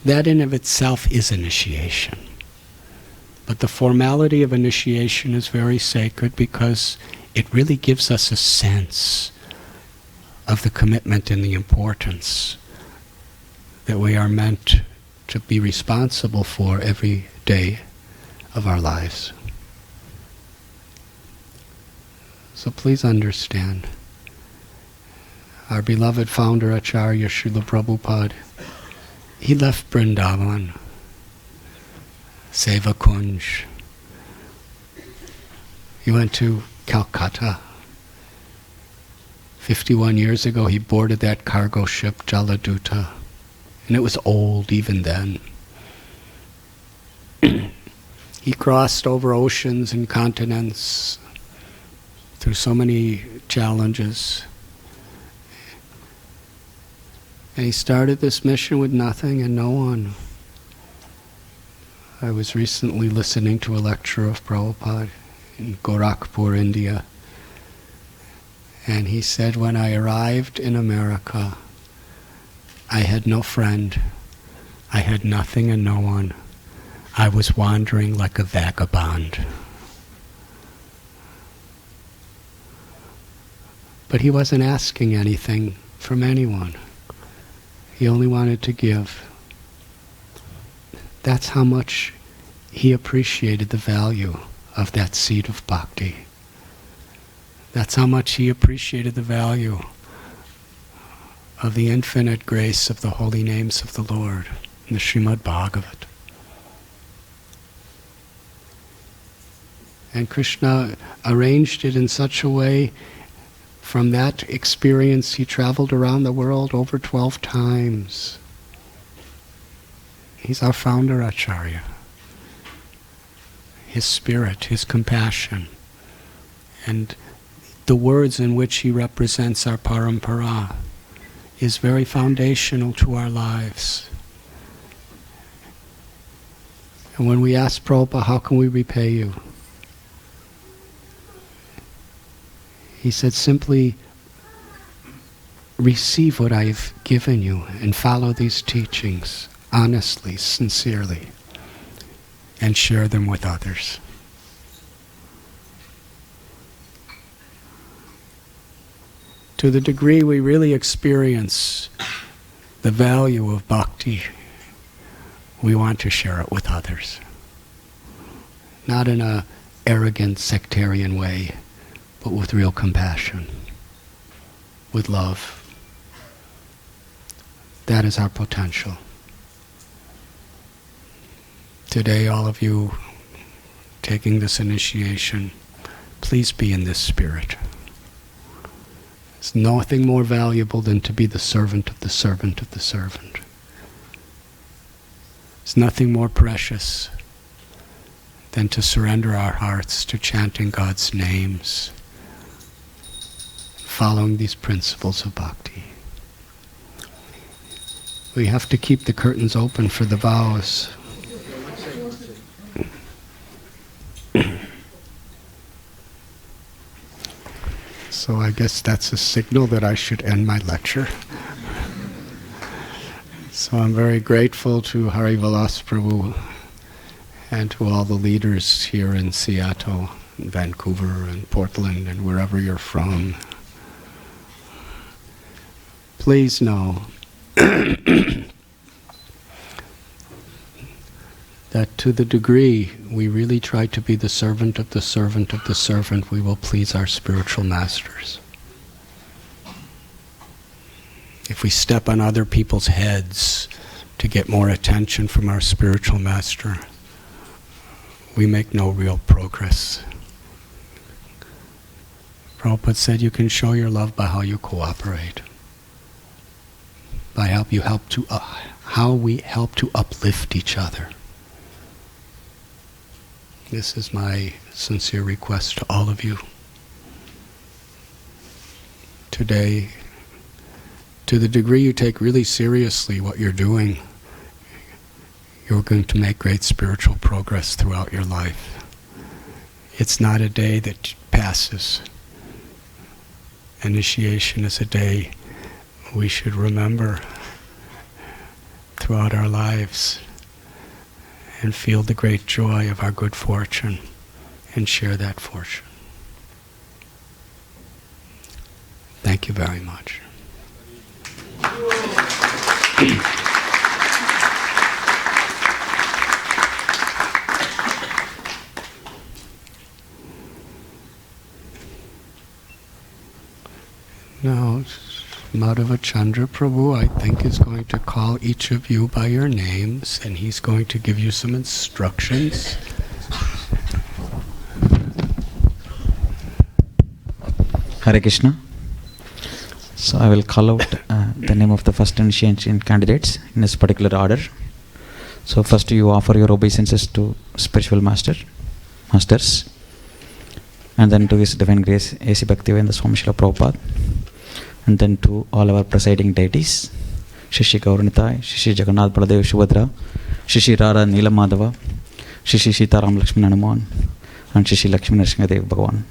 that in of itself is initiation. But the formality of initiation is very sacred because it really gives us a sense of the commitment and the importance that we are meant to be responsible for every day of our lives. So please understand, our beloved founder Acharya Srila Prabhupada, he left Vrindavan, Seva Kunj. He went to Calcutta. 51 years ago he boarded that cargo ship Jaladuta And it was old even then. He crossed over oceans and continents through so many challenges. And he started this mission with nothing and no one. I was recently listening to a lecture of Prabhupada in Gorakhpur, India. And he said, when I arrived in America, I had no friend. I had nothing and no one. I was wandering like a vagabond. But he wasn't asking anything from anyone. He only wanted to give. That's how much he appreciated the value of that seed of bhakti. That's how much he appreciated the value of the infinite grace of the holy names of the Lord in the Srimad Bhagavat. And Krishna arranged it in such a way, from that experience he traveled around the world over 12 times. He's our founder Acharya. His spirit, his compassion, and the words in which he represents our parampara is very foundational to our lives. And when we ask Prabhupada, how can we repay you? He said, simply receive what I've given you and follow these teachings honestly, sincerely, and share them with others. To the degree we really experience the value of bhakti, we want to share it with others. Not in an arrogant, sectarian way, but with real compassion, with love. That is our potential. Today, all of you taking this initiation, please be in this spirit. There's nothing more valuable than to be the servant of the servant of the servant. There's nothing more precious than to surrender our hearts to chanting God's names, following these principles of bhakti. We have to keep the curtains open for the vows. So I guess that's a signal that I should end my lecture. So I'm very grateful to Hari Vilas Prabhu and to all the leaders here in Seattle, and Vancouver, and Portland, and wherever you're from. Please know that to the degree we really try to be the servant of the servant of the servant, we will please our spiritual masters. If we step on other people's heads to get more attention from our spiritual master, we make no real progress. Prabhupada said you can show your love by how you cooperate, by how we help to uplift each other. This is my sincere request to all of you. Today, to the degree you take really seriously what you're doing, you're going to make great spiritual progress throughout your life. It's not a day that passes. Initiation is a day we should remember throughout our lives and feel the great joy of our good fortune and share that fortune. Thank you very much. Now, Madhava Chandra Prabhu, I think, is going to call each of you by your names, and he's going to give you some instructions. Hare Krishna. So I will call out the name of the first initiation candidates in this particular order. So first you offer your obeisances to spiritual masters, and then to His Divine Grace A.C. Bhaktivedanta Swami Srila Prabhupada, and then to all our presiding deities, Shri Gauranitai, Shri Jagannath Baladev Subhadra, Shri Radha Neela Madhava, Shri Sitaram Lakshmi Hanuman, and Shri Lakshmi Nrsimhadev Bhagavan.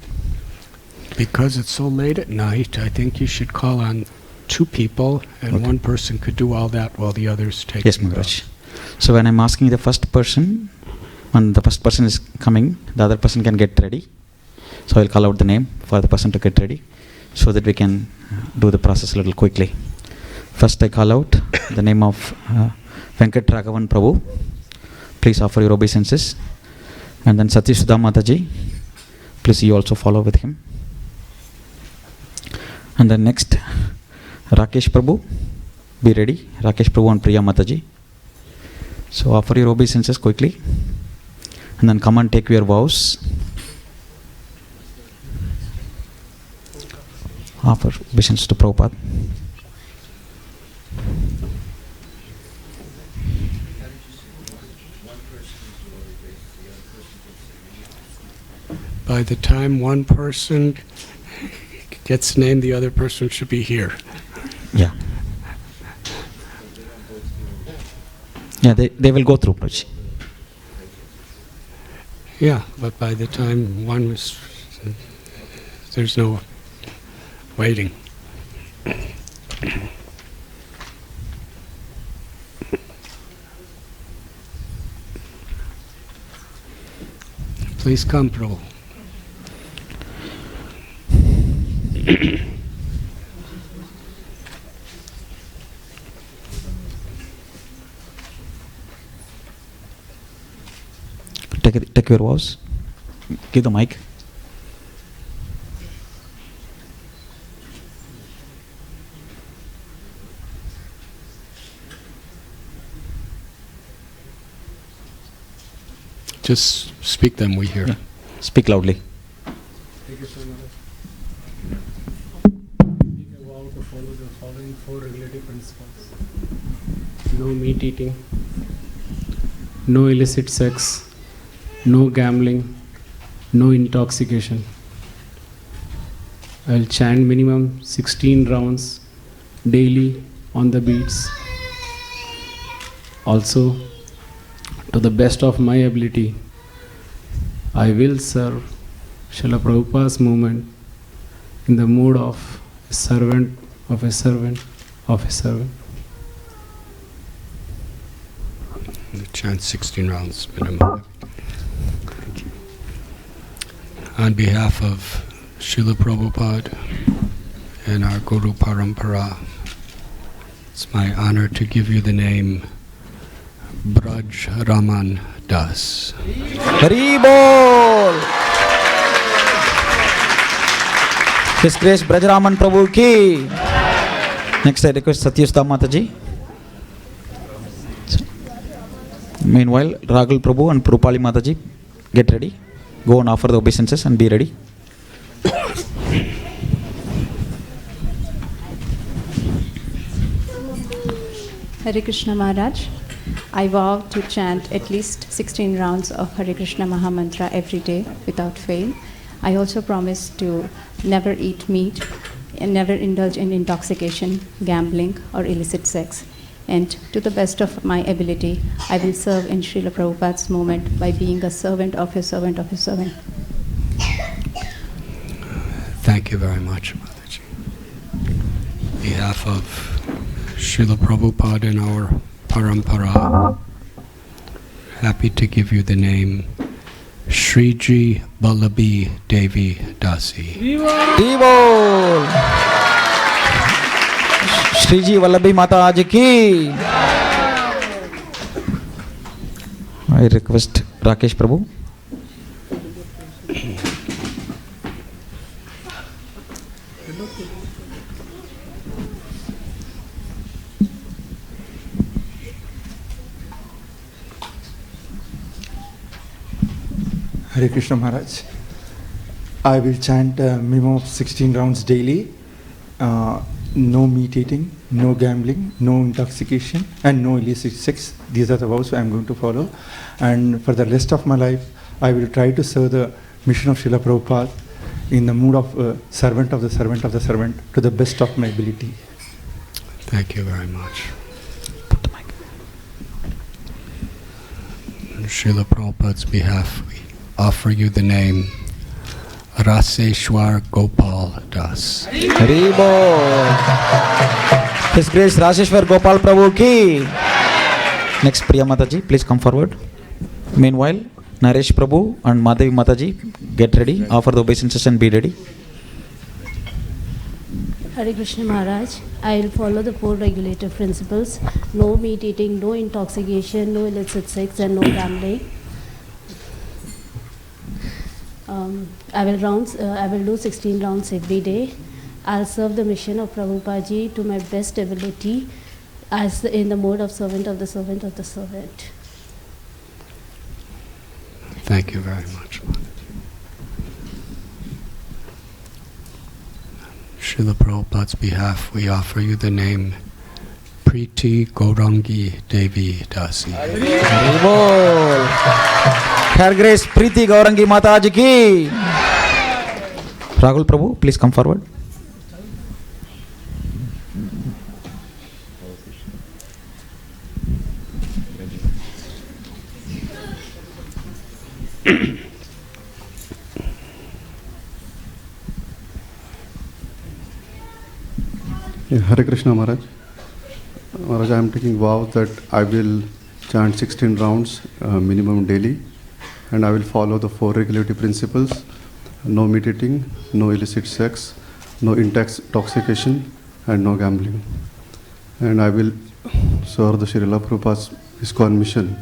Because it's so late at night, I think you should call on 2 people, and one person could do all that while the others take. Yes, Maharaj. So when I'm asking the first person, when the first person is coming, the other person can get ready. So I'll call out the name for the person to get ready, so that we can do the process a little quickly. First I call out the name of Venkat Raghavan Prabhu. Please offer your obeisances. And then Sati Sudha Mataji, please you also follow with him. And then next, Rakesh Prabhu, be ready. Rakesh Prabhu and Priya Mataji. So offer your obeisances quickly. And then come and take your vows. Offer obeisances to Prabhupada. By the time one person gets named, the other person should be here. Yeah. Yeah, they will go through, Prabhuji. Yeah, but by the time one was, there's no waiting. Please come, Prabhu. Take your vows. Give the mic. Just speak them, we hear. Yeah. Speak loudly. Take it from Take a vow to follow the following 4 regulative principles. No meat eating, no illicit sex, no gambling, no intoxication. I'll chant minimum 16 rounds daily on the beats. Also, to the best of my ability, I will serve Srila Prabhupada's movement in the mood of a servant of a servant of a servant. Chant 16 rounds minimum. Thank you. On behalf of Srila Prabhupada and our Guru Parampara, it's my honor to give you the name Braj Raman Das. Hari Bol! His Grace Brajaraman Prabhu ki. Next I request Satyasudha Mataji. Meanwhile, Raghul Prabhu and Prupali Mataji, get ready. Go and offer the obeisances and be ready. Hare Krishna Maharaj. I vow to chant at least 16 rounds of Hare Krishna Mahamantra every day without fail. I also promise to never eat meat and never indulge in intoxication, gambling, or illicit sex. And to the best of my ability, I will serve in Srila Prabhupada's movement by being a servant of a servant of a servant. Thank you very much, Mataji. On behalf of Srila Prabhupada and our Parampara, happy to give you the name Shriji Vallabhi Devi Dasi. Devol! Shriji Vallabhi Mataji ki. I request Rakesh Prabhu. Hare Krishna Maharaj. I will chant minimum of 16 rounds daily. no meat eating, no gambling, no intoxication, and no illicit sex. These are the vows I am going to follow. And for the rest of my life, I will try to serve the mission of Srila Prabhupada in the mood of servant of the servant of the servant to the best of my ability. Thank you very much. Put the mic. On Srila Prabhupada's behalf, we offer you the name Raseshwar Gopal Das. Hari Bol. His Grace Rajeshwar Gopal Prabhu ki. Next, Priya Mataji, please come forward. Meanwhile, Naresh Prabhu and Madhavi Mataji, get ready. Offer the obeisances and be ready. Hare Krishna Maharaj, I will follow the 4 regulative principles: no meat eating, no intoxication, no illicit sex, and no gambling. I will do 16 rounds every day. I'll serve the mission of Prabhupada Ji to my best ability, as in the mode of servant of the servant of the servant. Thank you very much. Srila Prabhupada's behalf, we offer you the name Preeti Gaurangi Devi Dasi. Hari Bol. Her Grace Preeti Gaurangi Mataji ki. Rahul Prabhu, please come forward. Hare Krishna Maharaj. Maharaj, I am taking vow that I will chant 16 rounds minimum daily, and I will follow the 4 regulative principles: no meat eating, no illicit sex, no intoxication, and no gambling. And I will serve the Srila Prabhupada's ISKCON mission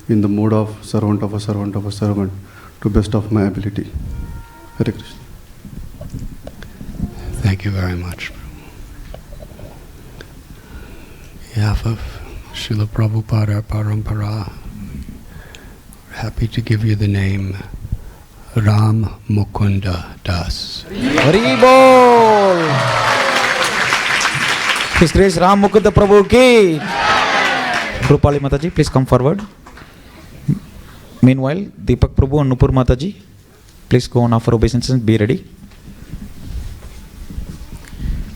in the mode of servant of a servant of a servant to best of my ability. Hare Krishna. Thank you very much. On behalf of Srila Prabhupada Parampara, we're happy to give you the name Ram Mukunda Das. Hari Bol. His Grace Ram Mukunda Prabhu ki. Rupali Mataji, please come forward. Meanwhile, Deepak Prabhu and Nupur Mataji, please go and offer obeisances and be ready.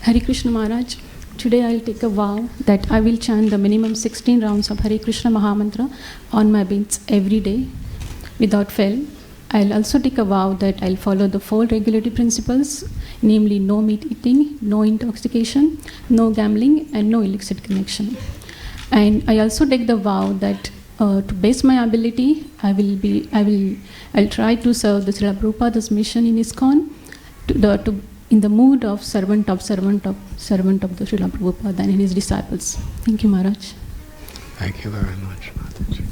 Hare Krishna Maharaj, today I will take a vow that I will chant the minimum 16 rounds of Hare Krishna Mahamantra on my beats every day without fail. I will also take a vow that I will follow the 4 regulative principles, namely no meat eating, no intoxication, no gambling, and no illicit connection. And I also take the vow that to base my ability, I'll try to serve the Srila Prabhupada's mission in ISKCON in the mood of servant of the Srila Prabhupada and his disciples. Thank you, Maharaj. Thank you very much, Mataji.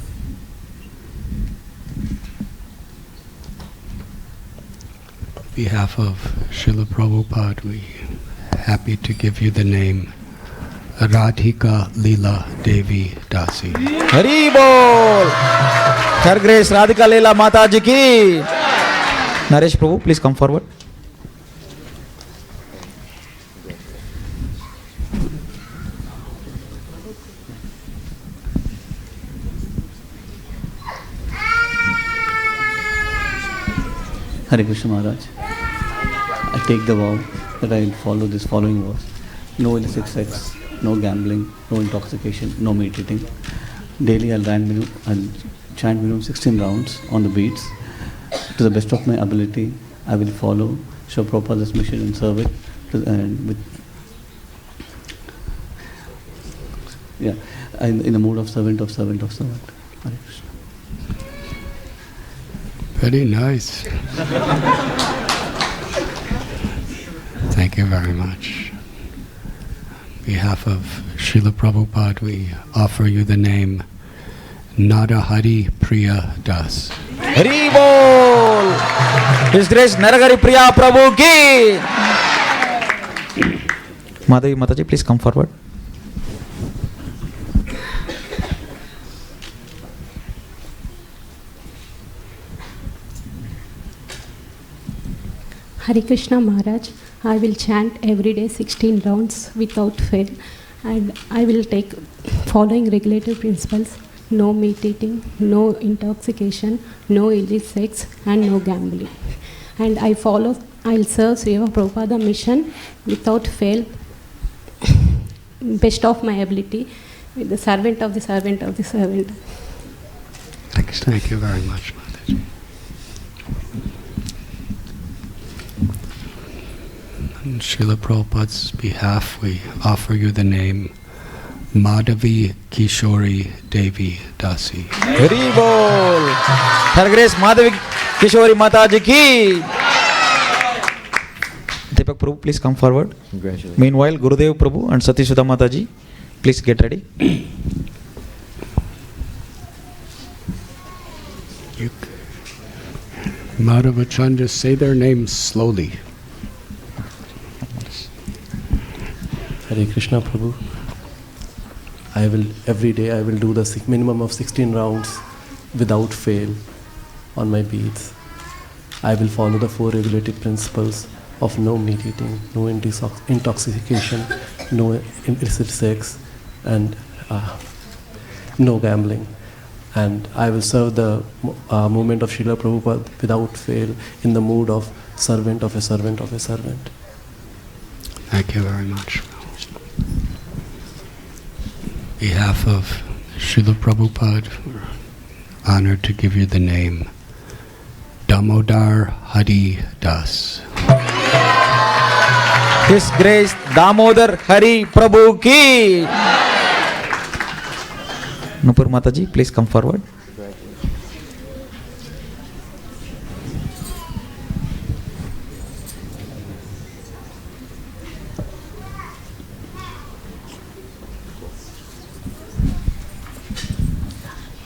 On behalf of Srila Prabhupada, we are happy to give you the name Radhika Leela Devi Dasi. Hari Bol. Her Grace Radhika Leela Mataji ki. Naresh Prabhu, please come forward. Hare Krishna Maharaj, I take the vow that I will follow this following vows: no illicit sex, no gambling, no intoxication, no meat eating. Daily I'll chant minimum 16 rounds on the beats. To the best of my ability, I will follow Srila Prabhupada's mission and serve it in the mood of servant of servant of servant. Hare Krishna. Very nice. Thank you very much. On behalf of Srila Prabhupada, we offer you the name Narahari Priya Das. Hari Bol. His Grace Narahari Priya Prabhu ki. Madhavi Mataji, please come forward. Hare Krishna Maharaj, I will chant every day 16 rounds without fail, and I will take following regulative principles: no meat eating, no intoxication, no illicit sex, and no gambling. And I'll serve Srila Prabhupada mission without fail, best of my ability, with the servant of the servant of the servant. Thank you very much, Mataji. On Srila Prabhupada's behalf, we offer you the name Madhavi Kishori Devi Dasi. Very bol. Her Grace Madhavi Kishori Mataji ki. Deepak Prabhu, please come forward. Congratulations. Meanwhile, Gurudev Prabhu and Sati Sudha Mataji, please get ready. Madhavachan, just say their names slowly. Hare Krishna Prabhu. Every day I will do the minimum of 16 rounds without fail on my beads. I will follow the 4 regulative principles of no meat eating, no intoxication, no illicit sex, and no gambling. And I will serve the movement of Srila Prabhupada without fail in the mood of servant of a servant of a servant. Thank you very much. On behalf of Srila Prabhupada, we're honored to give you the name Damodar Hari Das. His Grace Damodar Hari Prabhu ki. Nupur Mataji, please come forward.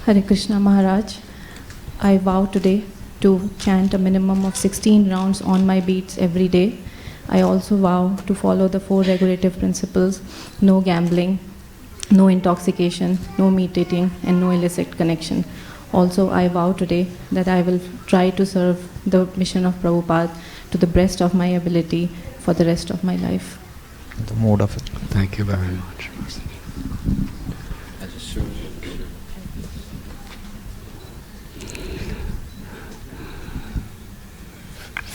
Hare Krishna Maharaj, I vow today to chant a minimum of 16 rounds on my beats every day. I also vow to follow the 4 regulative principles: no gambling, no intoxication, no meat eating, and no illicit connection. Also, I vow today that I will try to serve the mission of Prabhupada to the best of my ability for the rest of my life. The mode of it. Thank you very much.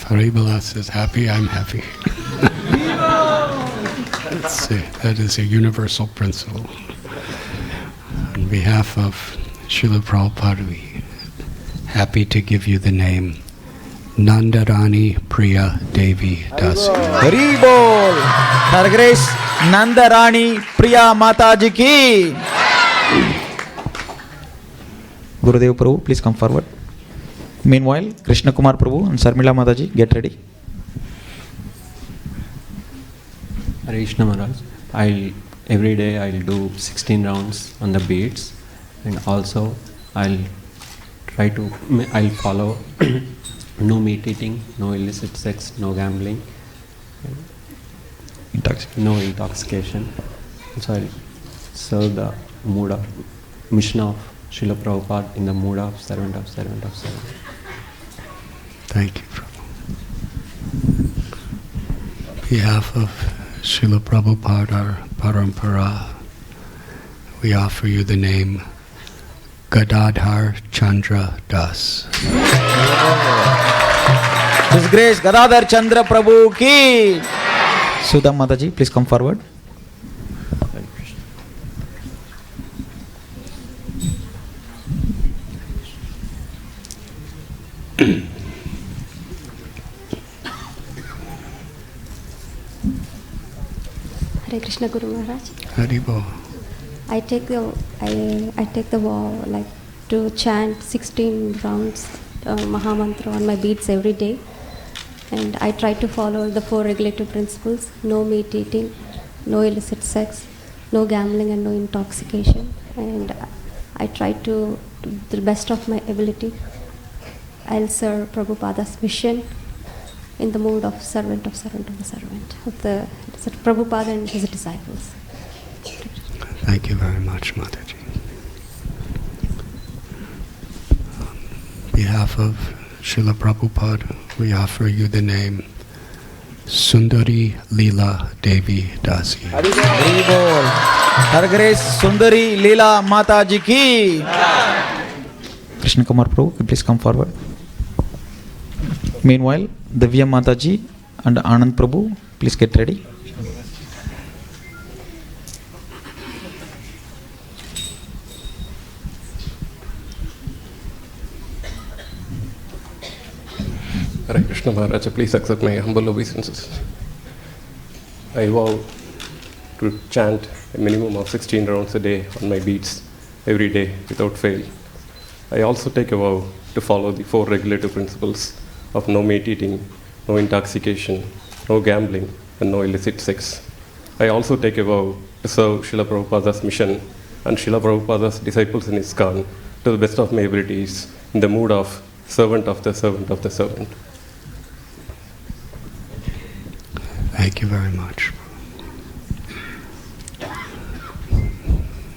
Faribalas is happy, I'm happy. That is a universal principle. On behalf of Srila Prabhupada, we are happy to give you the name Nandarani Priya Devi Dasi. Hari Bol. Her Grace Nandarani Priya Mataji ki. Gurudev Prabhu, please come forward. Meanwhile, Krishna Kumar Prabhu and Sarmila Mataji, get ready. Hare Krishna Maharaj, every day I'll do 16 rounds on the beats, and also I'll follow no meat eating, no illicit sex, no gambling, no intoxication. So I'll serve the mood of mission of Srila Prabhupada in the mood of servant of servant of servant. Thank you, Prabhu. On behalf of Srila Prabhupada, our Parampara, we offer you the name Gadadhar Chandra Das. His Grace Gadadhar Chandra Prabhu ki. Sudha Mataji, please come forward. Hare Krishna Guru Maharaj. Haribo. I take the vow to chant 16 rounds Mahamantra on my beats every day, and I try to follow the 4 regulative principles: no meat eating, no illicit sex, no gambling, and no intoxication. And I try to the best of my ability. I'll serve Prabhupada's mission in the mood of servant of servant of the servant of the Prabhupada and his disciples. Thank you very much, Mataji. On behalf of Srila Prabhupada, we offer you the name Sundari Leela Devi Dasi. Hari Bol. Her Grace Sundari Leela Mataji ki. Krishna Kumar Prabhu, please come forward. Meanwhile, Divya Mataji and Anand Prabhu, please get ready. Hare Krishna Maharaj, please accept my humble obeisances. I vow to chant a minimum of 16 rounds a day on my beats every day without fail. I also take a vow to follow the 4 regulative principles of no meat eating, no intoxication, no gambling, and no illicit sex. I also take a vow to serve Srila Prabhupada's mission and Srila Prabhupada's disciples in ISKCON to the best of my abilities in the mood of servant of the servant of the servant. Thank you very much.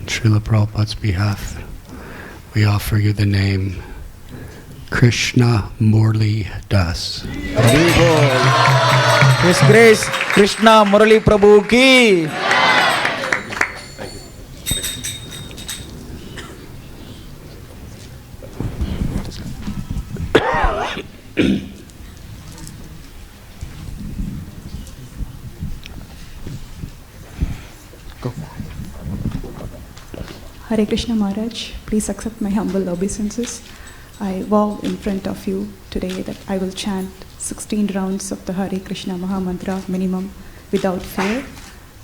Srila Prabhupada's behalf, we offer you the name Krishna Murli Das. His Grace Krishna Murali Prabhu ki. Hare Krishna Maharaj, please accept my humble obeisances. I vow in front of you today that I will chant 16 rounds of the Hare Krishna Mahamantra minimum without fail.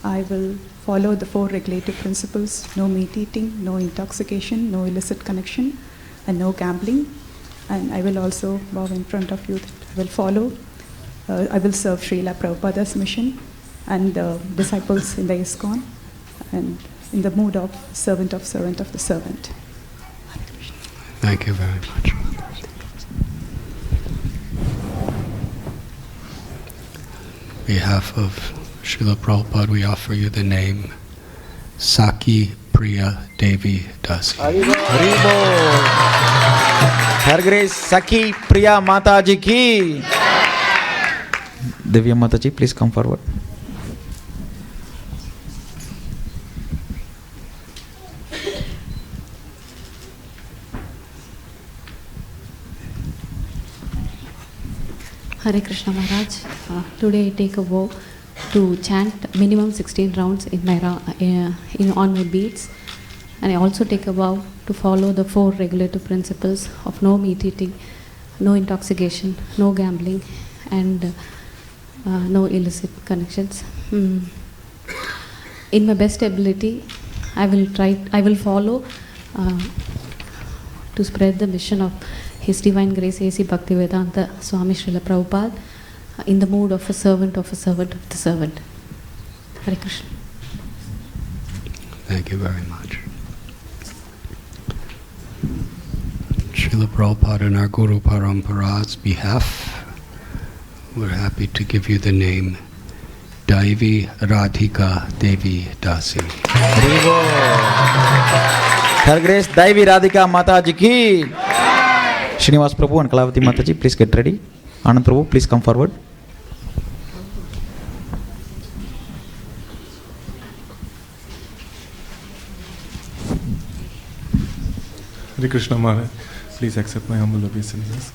I will follow the 4 regulative principles: no meat eating, no intoxication, no illicit connection, and no gambling. And I will also vow in front of you that I will serve Srila Prabhupada's mission and the disciples in the ISKCON, and in the mood of servant of the servant. Thank you very much. On behalf of Srila Prabhupada, we offer you the name Saki Priya Devi Dasi. Her Grace Saki Priya Mataji ki. Divya Mataji, please come forward. Hare Krishna Maharaj, today I take a vow to chant minimum 16 rounds in my on my beats, and I also take a vow to follow the 4 regulative principles of no meat eating, no intoxication, no gambling, and no illicit connections. In my best ability, I will follow to spread the mission of His Divine Grace A.C. Bhaktivedanta Swami Srila Prabhupada in the mood of a servant of the servant. Hare Krishna. Thank you very much. Srila Prabhupada and our Guru Parampara's behalf, we're happy to give you the name Daivi Radhika Devi Dasi. Her Grace Daivi Radhika Mataji ki. Srinivas Prabhu and Kalavati Mataji, please get ready. Anand Prabhu, please come forward. Hare Krishna Maharaj, please accept my humble obeisances.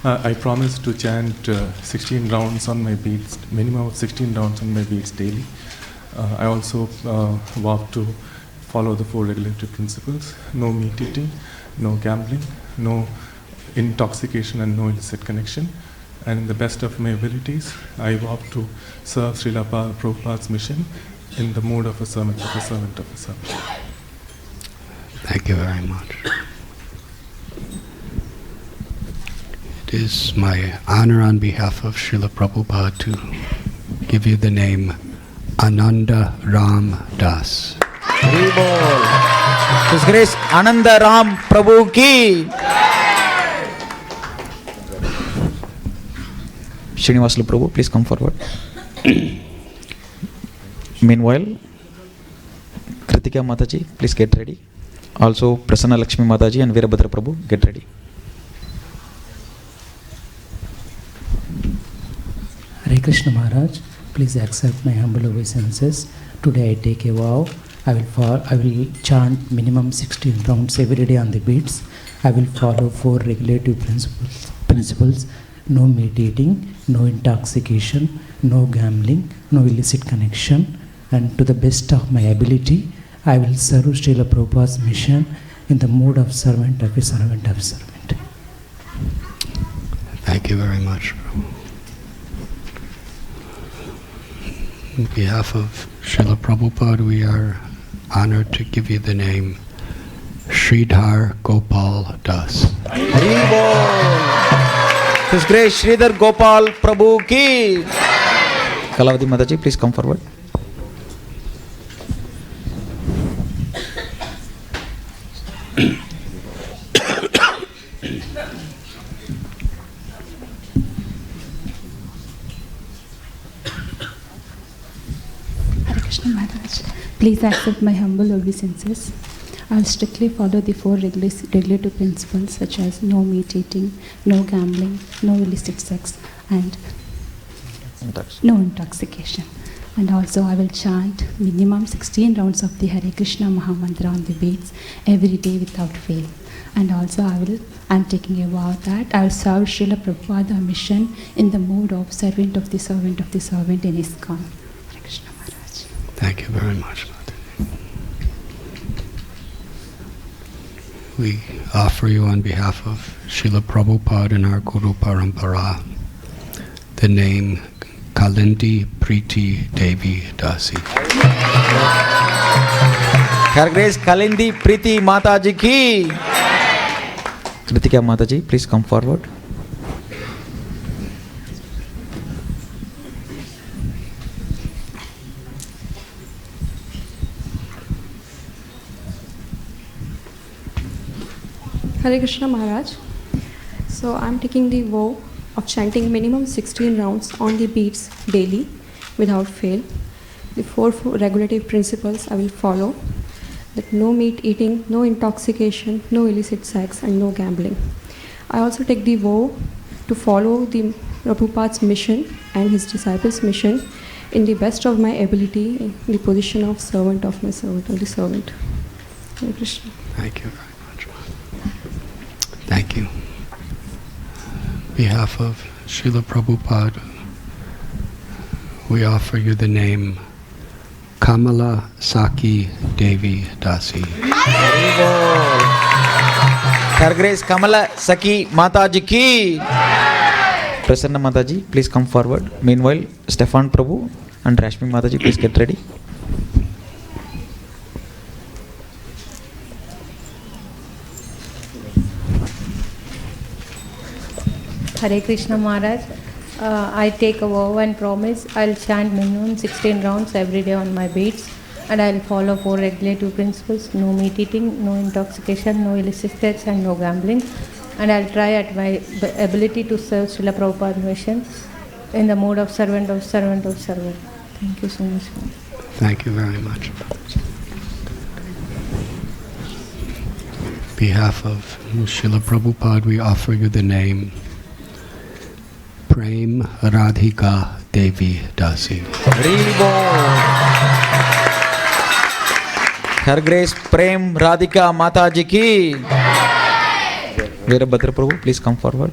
I promise to chant 16 rounds on my beats, minimum of 16 rounds on my beats daily. I also vow to follow the 4 regulative principles: no meat eating, no gambling, no intoxication, and no illicit connection. And in the best of my abilities, I vow to serve Srila Prabhupada's mission in the mood of a servant of a servant of a servant. Thank you very much. It is my honor on behalf of Srila Prabhupada to give you the name Ananda Ram Das. His Grace Ananda Ram Prabhu ki. Srinivaslu Prabhu, please come forward. Meanwhile, Kritika Mataji, please get ready. Also, Prasanna Lakshmi Mataji and Veerabhadra Prabhu, get ready. Krishna Maharaj, please accept my humble obeisances. Today I take a vow. I will chant minimum 16 rounds every day on the beats. I will follow 4 regulative principles. No meat eating, no intoxication, no gambling, no illicit connection, and to the best of my ability, I will serve Srila Prabhupada's mission in the mood of servant of a servant of a servant. Thank you very much. On behalf of Srila Prabhupada, we are honored to give you the name Sridhar Gopal Das. His Grace Sridhar Gopal Prabhu ki. Kalavati Mataji, please come forward. Hare Krishna Maharaj, please accept my humble obeisances. I will strictly follow the 4 regulative principles such as no meat eating, no gambling, no illicit sex, and no intoxication. And also I will chant minimum 16 rounds of the Hare Krishna Mahamantra on the beats every day without fail. And also I am taking a vow that I will serve Srila Prabhupada mission in the mood of servant of the servant of the servant in ISKCON. Hare Krishna Maharaj. Thank you very much. We offer you on behalf of Srila Prabhupada and our Guru Parampara the name Kalindi Priti Devi Dasi. Her Grace Kalindi Priti Mataji ki. Kritika Mataji, please come forward. Hare Krishna Maharaj. So I'm taking the vow of chanting minimum 16 rounds on the beats daily without fail. The 4 regulative principles I will follow. That no meat eating, no intoxication, no illicit sex, and no gambling. I also take the vow to follow the Prabhupada's mission and his disciples' mission in the best of my ability, in the position of servant of my servant, of the servant. Hare Krishna. Thank you very much. Thank you. On behalf of Srila Prabhupada, we offer you the name Kamala Saki Devi Dasi. Her Grace Kamala Saki Mataji ki. Prasanna Mataji, please come forward. Meanwhile, Stefan Prabhu and Rashmi Mataji, please get ready. Hare Krishna Maharaj, I take a vow and promise I'll chant minimum 16 rounds every day on my beats, and I'll follow 4 regulative principles: no meat eating, no intoxication, no illicit sex, and no gambling. And I'll try at my ability to serve Srila Prabhupada mission in the mode of servant of servant of servant. Thank you so much. Thank you very much. On behalf of Srila Prabhupada, we offer you the name Prem Radhika Devi Dasi. Her Grace Prem Radhika Mataji ki. Veerabhadra Prabhu, please come forward.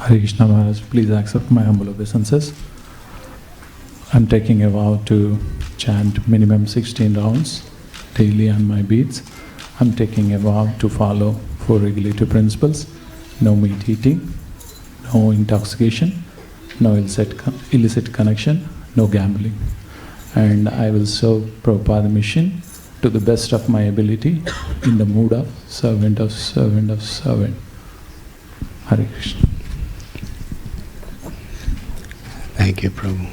Hare Krishna Maharaj, please accept my humble obeisances. I'm taking a vow to chant minimum 16 rounds daily on my beats. I'm taking a vow to follow 4 regulative principles: no meat eating, no intoxication, no illicit connection, no gambling. And I will serve Prabhupada mission to the best of my ability in the mood of servant of servant of servant. Hare Krishna. Thank you, Prabhu.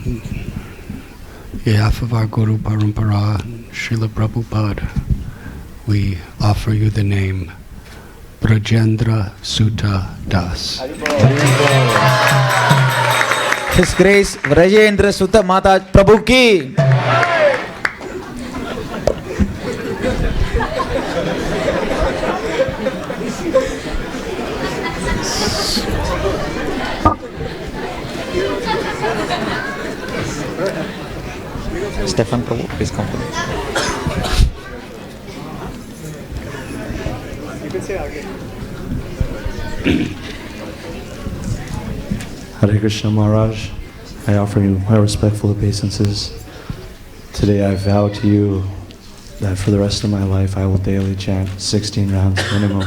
On behalf of our Guru Parampara, Srila Prabhupada, we offer you the name Brajendra Sutta Das. His Grace Rajendra Sutta Mata Prabhu ki. Stefan Prabhu, please come forward. You can say again. Hare Krishna Maharaj, I offer you my respectful obeisances. Today I vow to you that for the rest of my life I will daily chant 16 rounds minimum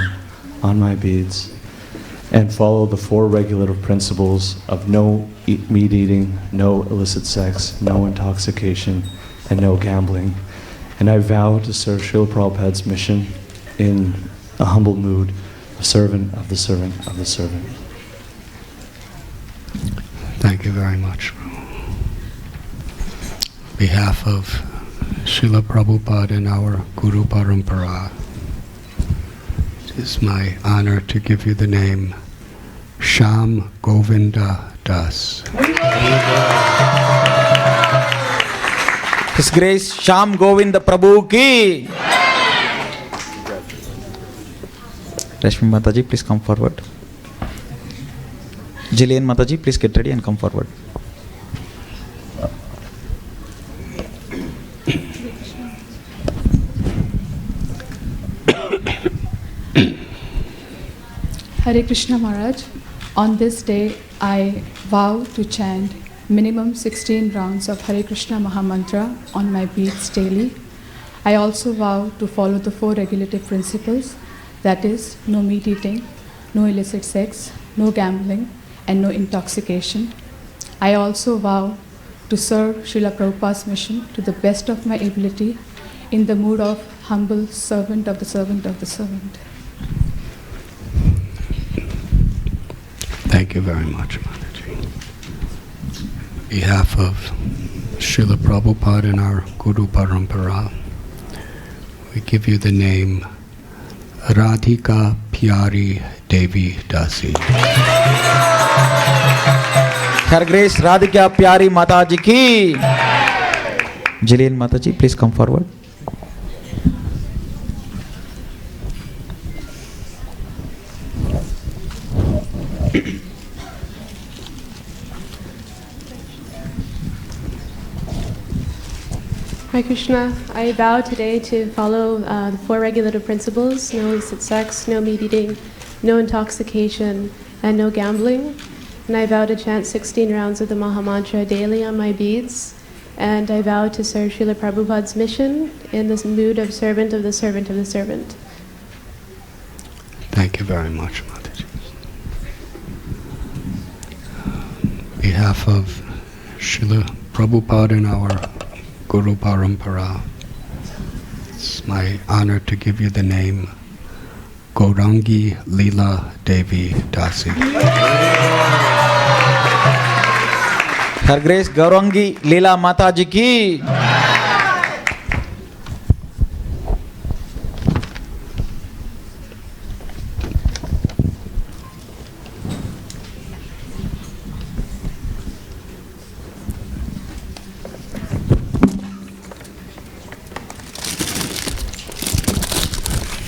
on my beads and follow the 4 regulative principles of no meat eating, no illicit sex, no intoxication, and no gambling. And I vow to serve Srila Prabhupada's mission in a humble mood, a servant of the servant of the servant. Thank you very much. On behalf of Srila Prabhupada and our Guru Parampara, it is my honor to give you the name Sham Govinda Das. His Grace Sham Govinda Prabhu ki. Rashmi Mataji, please come forward. Jillian Mataji, please get ready and come forward. Hare Krishna Maharaj, on this day I vow to chant minimum 16 rounds of Hare Krishna Mahamantra on my beads daily. I also vow to follow the 4 regulative principles, that is, no meat eating, no illicit sex, no gambling, and no intoxication. I also vow to serve Srila Prabhupada's mission to the best of my ability in the mood of humble servant of the servant of the servant. Thank you very much, Mataji. On behalf of Srila Prabhupada and our Guru Parampara, we give you the name Radhika Pyari Devi Dasi. Her Grace Radhika Pyari Mataji ki. Jillian Mataji, please come forward. Hare Krishna, I vow today to follow the 4 regulative principles, no illicit sex, no meat eating, no intoxication, and no gambling. And I vow to chant 16 rounds of the Maha Mantra daily on my beads. And I vow to serve Srila Prabhupada's mission in this mood of servant of the servant of the servant. Thank you very much, Mataji. On behalf of Srila Prabhupada and our Guru Parampara, it's my honor to give you the name Gaurangi Leela Devi Dasi. Her Grace Gaurangi Leela Mataji ki.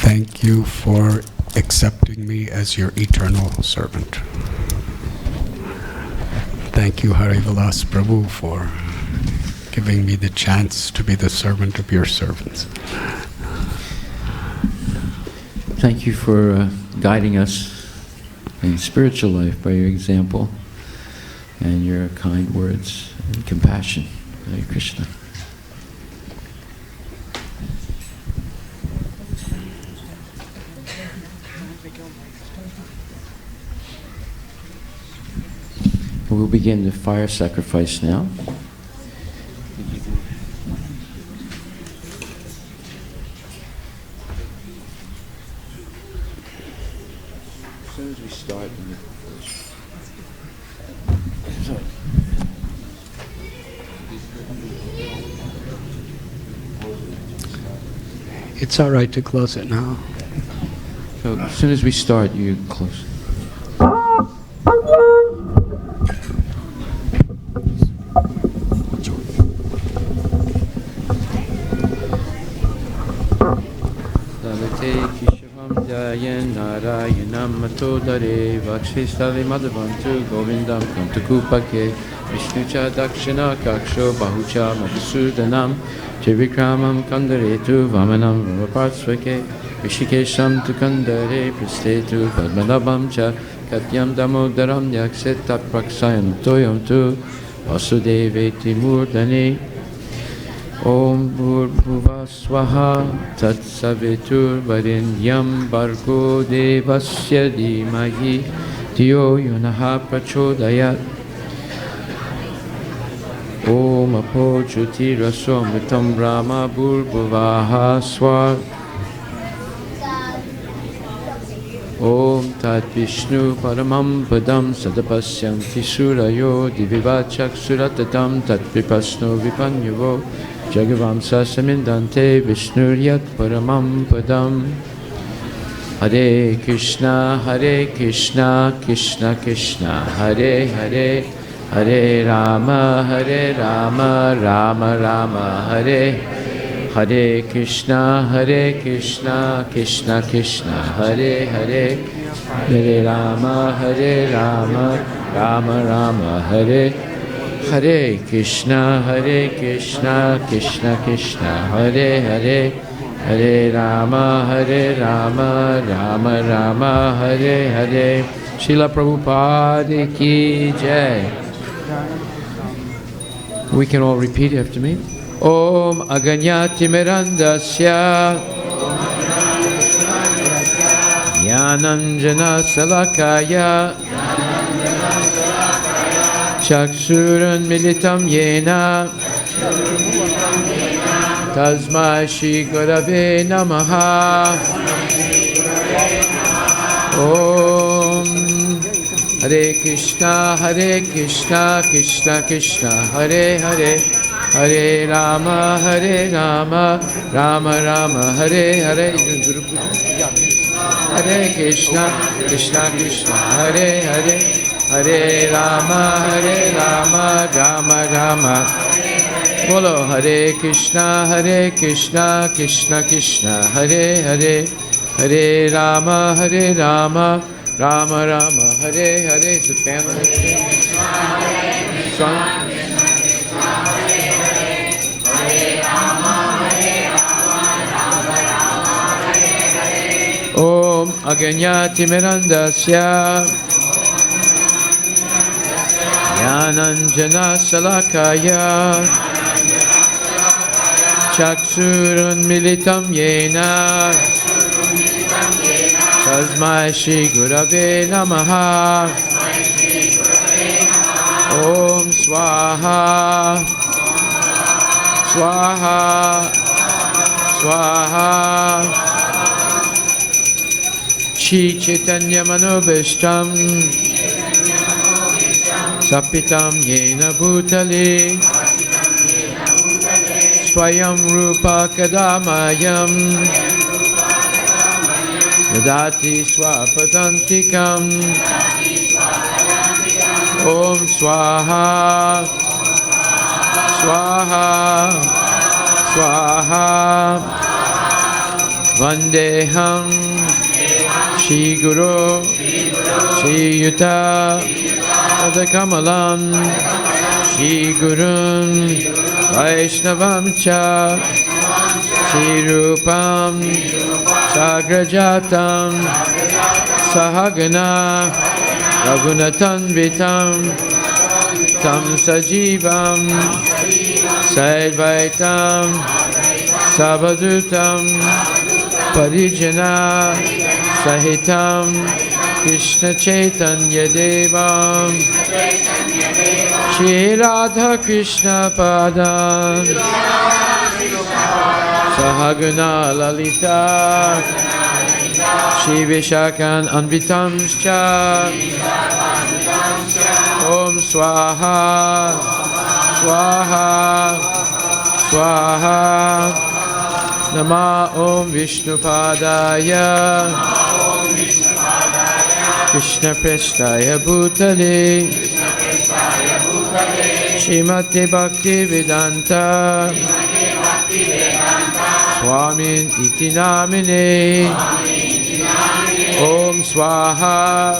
Thank you for accepting me as your eternal servant. Thank you, Harivilas Prabhu, for giving me the chance to be the servant of your servants. Thank you for guiding us in spiritual life by your example and your kind words and compassion. Hare Krishna. We'll begin the fire sacrifice now. As soon as we start, It's all right to close it now. So as soon as we start, you close. Narayan Narayanam Matodare Vakshistali Madhavantu Govindam Kantakupake Vishnucha Dakshina Kaksho Bahucha Madhusudanam Trivikramam Kandaretu Vamanam Ravaparsvake Rishikesham Tukandare Pristetu Padmanabam Cha Katyam Damodaram Yakset Tapraksayan Toyam Tu Vasudeveti Murdani Om Bhurбhuva Swaha Tat Savitur Varenyam Bargo Devasya Dhimahi Dhiyo Yunaha Prachodayat Om Apo Jyoti Raso Amritam Brahma Bhurбhuvaha Swar Om Tat Vishnu Paramam Padam Sadapasyan Tisurayo Divivachak Suratatam Tat Vipasno Vipanyavo Jagavamsa Samindante Vishnuryat Paramam Padam Hare Krishna Krishna Krishna Hare Hare Hare Rama Rama Rama Hare Hare Krishna Krishna Krishna Hare Hare Hare Rama Rama Rama Hare Hare Krishna Krishna Krishna Hare Hare Hare Rama Rama Rama Hare Hare Srila Prabhupada Ki Jai. We can all repeat after me. Om Aganyati Mirandasya Jnananjana Salakaya Chaksuran Militam Yena Tasmai Shri Gurave Namaha Om Hare Krishna Krishna Krishna Hare Hare Hare Rama Rama Rama Hare Hare Hare Krishna Krishna Hare Hare Hare Rama Rama Rama Bolo Hare Krishna Krishna Krishna Hare Hare Hare Rama Rama Rama Hare Hare. It's a family song. Om Aganyati Mirandasya Jnananjana Salakaya Chaksurun Militam Yena Tasmai Shri Gurave Namaha Om Swaha Swaha Swaha Shri Chaitanya Manobhishtam Sapitam Yena Bhutale Swayam Rupa Kadamayam Yadati Swapadantikam Om Swaha Swaha Swaha Vandeham Shri Guru Shri Yuta Adakamalam Shri Gurun Vaishnavam Cha Shri Rupam Sagrajatam Sahagana Raghunatan Vitam Tam Sajivam Saidvaitam Savadutam Parijana Sahitam Krishna Chaitanya Devam Shri Radha Krishna Padam Sahaguna Lalita Shri Vishakan Anvitamscha Om Swaha Swaha Swaha Nama Om Vishnu Padaya Krishna Prestaya Bhutale Srimati Bhakti Vedanta Swamin Iti Namine Om Swaha,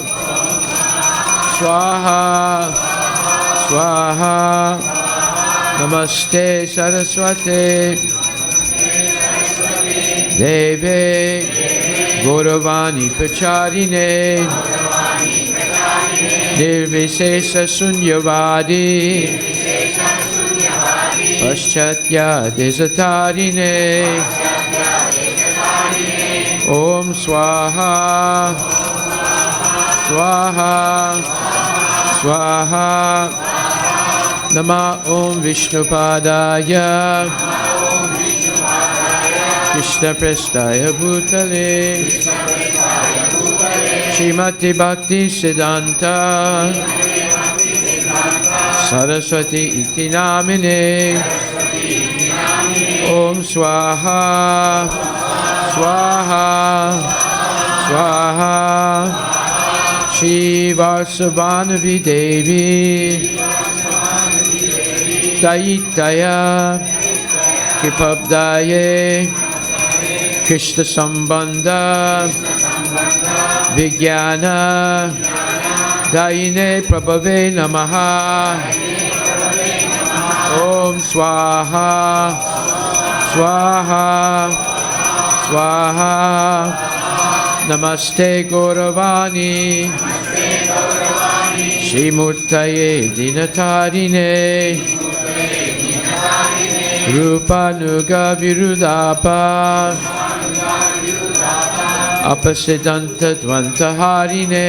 Swaha, Swaha. Namaste Saraswate Deve Gauravani Pacharine Nirvishesha Sunyavadi Paschatya Desatarine Om Swaha, Swaha, Swaha. Nama Om Vishnupadaya Krishna Prestaya Bhutale Srimati Bhakti Siddhanta Saraswati Iti Namine Om Swaha, Swaha, Swaha. Shri Vasubhanavi Devi Daitaya Kipabdaye Krishna Sambandha Vijnana Daine Prabhave Namaha Om Swaha, Swaha, Swaha. Namaste Gauravani Shri Murtaye Dinatarine Rupanuga Virudapa Apasidanta Dvantaharine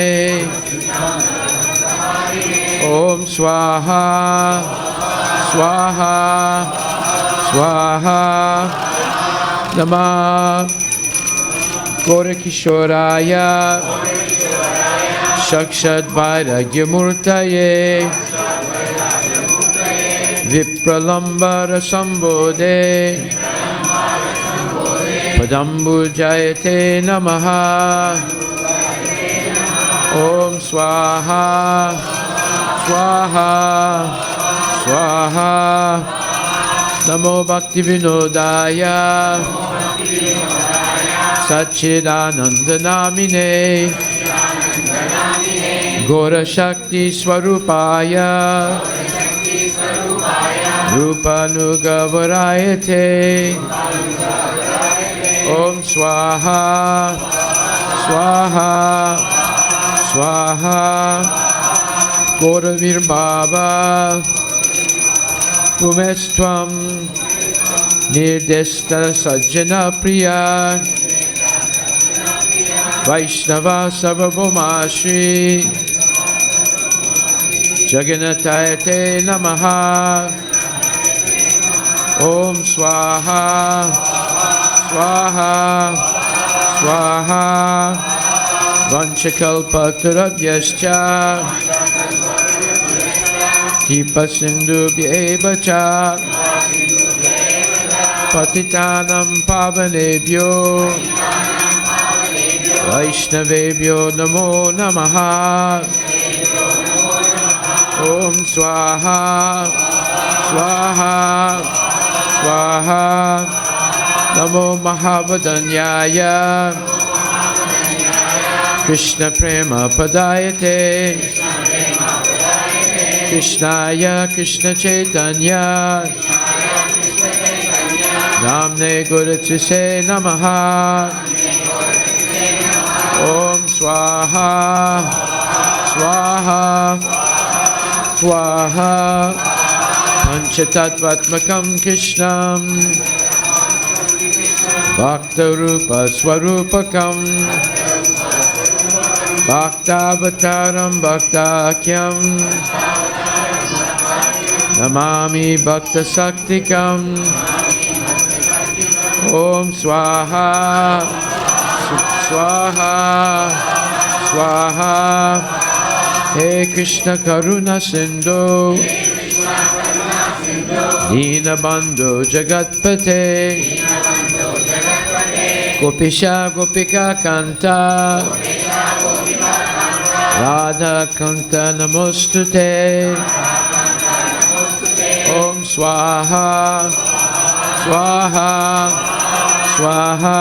Om Swaha, Swaha, Swaha. Namah Gorakishoraya Shakshad Vairagya Murtaye Vipralambara Sambodhe Padambu Jayate Namaha Om Swaha, Swaha, Swaha. Namo Bhakti Vinodaya Satchidananda Namine Gora Shakti Swarupaya Rupanuga Varayate Om Swaha, Swaha, Swaha. Gauravir Baba Umestvam Nirdesta Sajjana Priya Vaishnava Sarvabhaumashri Jagannatayate Namaha Om Swaha, Swaha, Swaha. Vanchakalpatarabhyascha Kripa Sindhubhyeva cha Patitanam Pavanebhyo Vaishnavebhyo Namo Namaha Om Swaha, Swaha, Swaha. Namo Mahavadanyaya Krishna Prema Padayate Krishnaya Krishna Chaitanya Namne Guratrise Namaha Om Swaha, Swaha, Swaha. Panchatattvatmakam Krishnam Bhakta Rupa Swarupakam Bhaktavataram Bhaktakyam Namami Bhakta Saktikam Om Swaha, Swaha, Swaha. He Krishna Karuna Sindhu Dinabandhu Jagatpate Gopisha Gopika Kanta Radha Kanta Namostute Om Swaha, Swaha, Swaha.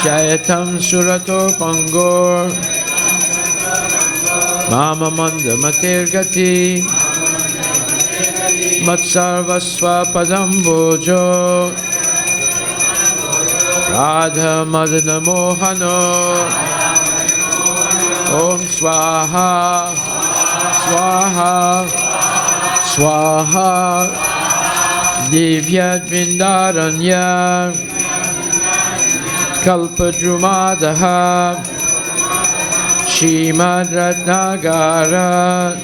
Jayatam Surato Pangor Mama Manda Matirgati Matsarvasva Padambojo Radha Madana Mohano Om Swaha Swaha Swaha Divyat Vindaranya Kalpadrumadaha Shimad Ratnagara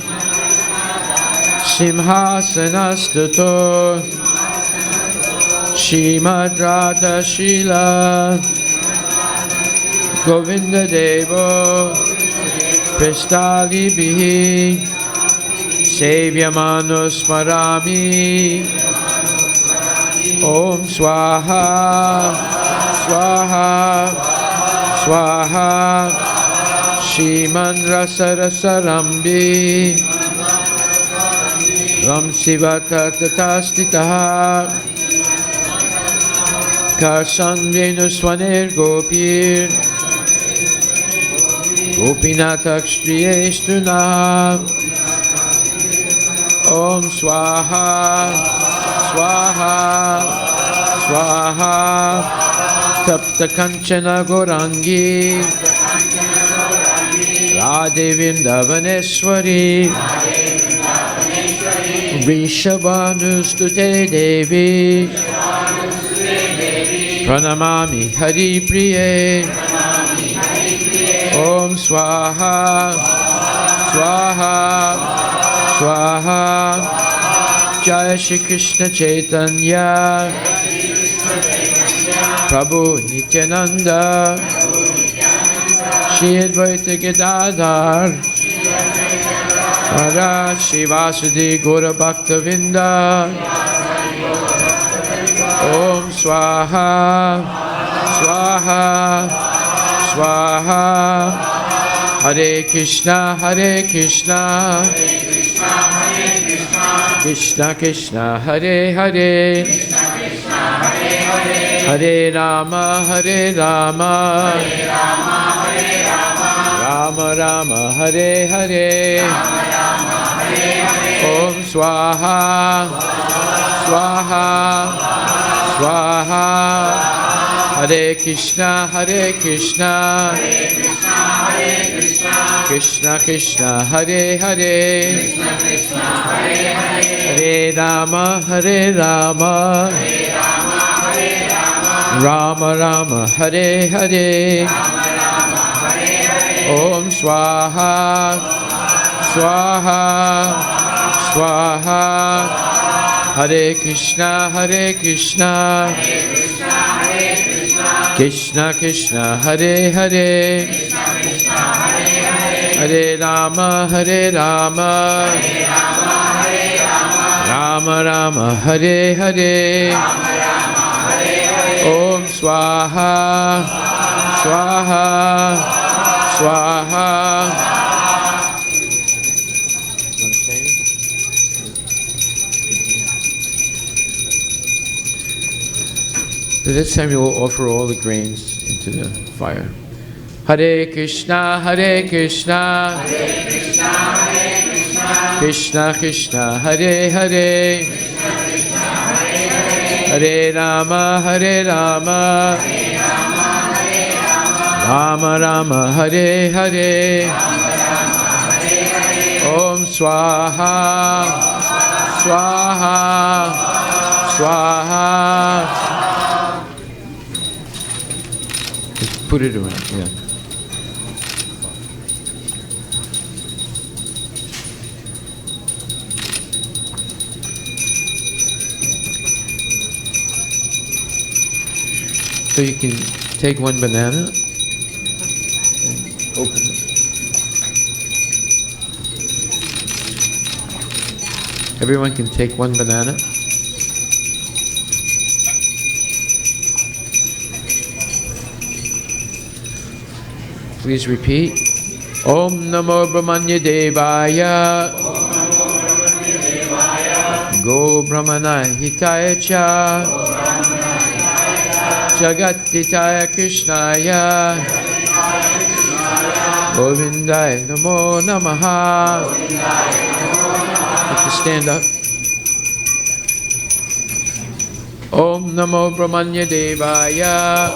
Simhasanastato Shimad Radha Shila Govinda Devo Prestali Bihi Sevyamano Smarami Om Swaha Swaha Swaha Shiman Rasa Rasa Rambi Ram Sivata Tatastitaha Karsan Venuswanir Gopir Gopinatakshtriyeshtuna Om Swaha Swaha Swaha Tapta Kanchana Gorangi Radhe Vrindavaneshwari Rishabhanustute Devi Pranamami Hari Priye Om Swaha Swaha Swaha Jai Shri Krishna Chaitanya Prabhu Nityananda Shri Advaita Gadadhar Maharaj Shri Vasudeva Gaura Bhakta Vinda Om Swaha Swaha Swaha Hare Krishna Krishna Krishna Hare Hare Hare Rama Rama Rama Hare Hare Om Swaha Swaha Swaha Hare Krishna Krishna Krishna Hare Hare Hare Rama Rama Rama Hare Hare Om Swaha Swaha Swaha Hare Krishna Krishna Krishna Hare Hare Hare Rama Rama Rama Hare Hare Om Swaha Swaha Swaha. So this time you will offer all the grains into the fire. Hare Krishna Krishna Krishna Hare Hare Hare Rama Rama Rama Hare Hare Om Swaha Swaha Swaha. Just put it around, yeah. So you can take one banana and open it. Everyone can take one banana. Please repeat. Om Namo Brahmanya Devaya Go Brahmana Hitaya Cha Jagatitaya Krishnaya Govindaya Namo Namaha. You have to stand up. Om Namo Brahmanya Devaya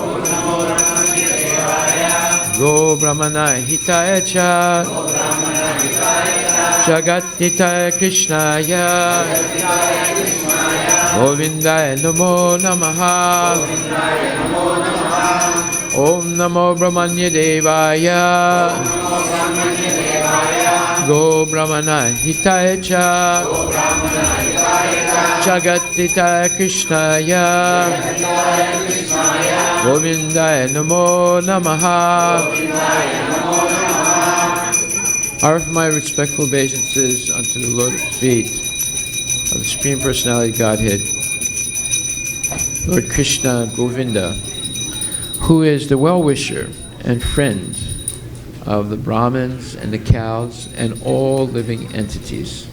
Go Brahmana Hitaya Cha Jagatitaya Krishnaya Govindaya Namo Namaha. Om Namo Brahmanya Devaya Go Brahmana Hitaya Cha Jagatitaya Krishnaya Govindaya Namo Namaha. Offer my respectful obeisances unto the lotus feet of the Supreme Personality Godhead, Lord Krishna Govinda, who is the well-wisher and friend of the Brahmins and the cows and all living entities.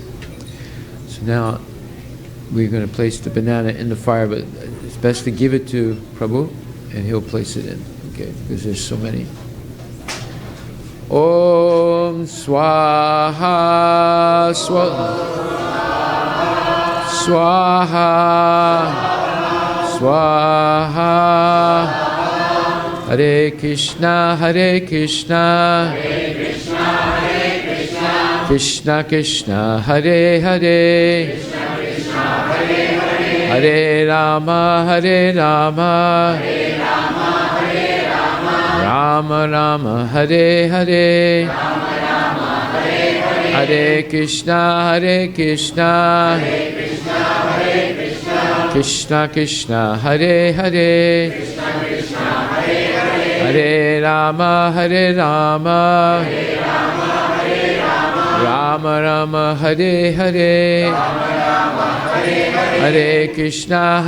So now we're going to place the banana in the fire, but it's best to give it to Prabhu and he'll place it in, okay, because there's so many. Om Swaha Swaha Swaha Hare Krishna Krishna Krishna Hare Hare Hare Rama Rama Rama Hare Hare Hare Krishna Krishna Krishna Hare Hare Hare Rama Rama Rama Hare Hare Hare Krishna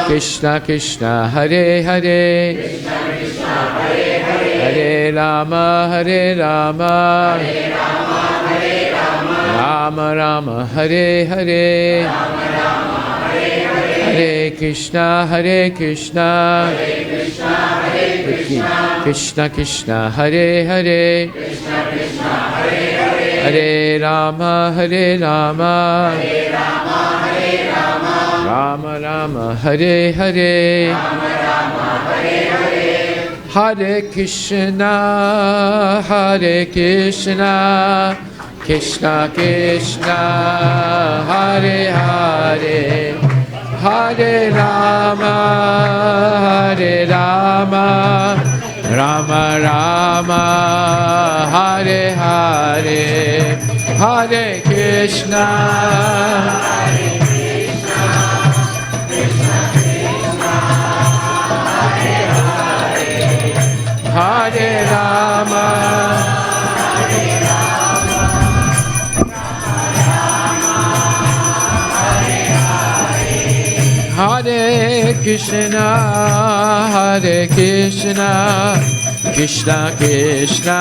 Krishna Krishna Hare Hare Hare Rama Rama Rama Hare Hare Hare Krishna Krishna Krishna Hare Hare Hare Rama Rama Rama Hare Hare Hare Krishna Krishna Krishna Hare Hare Hare Rama Rama Rama Hare Hare Hare Krishna Hare Rama Hare Krishna Krishna Krishna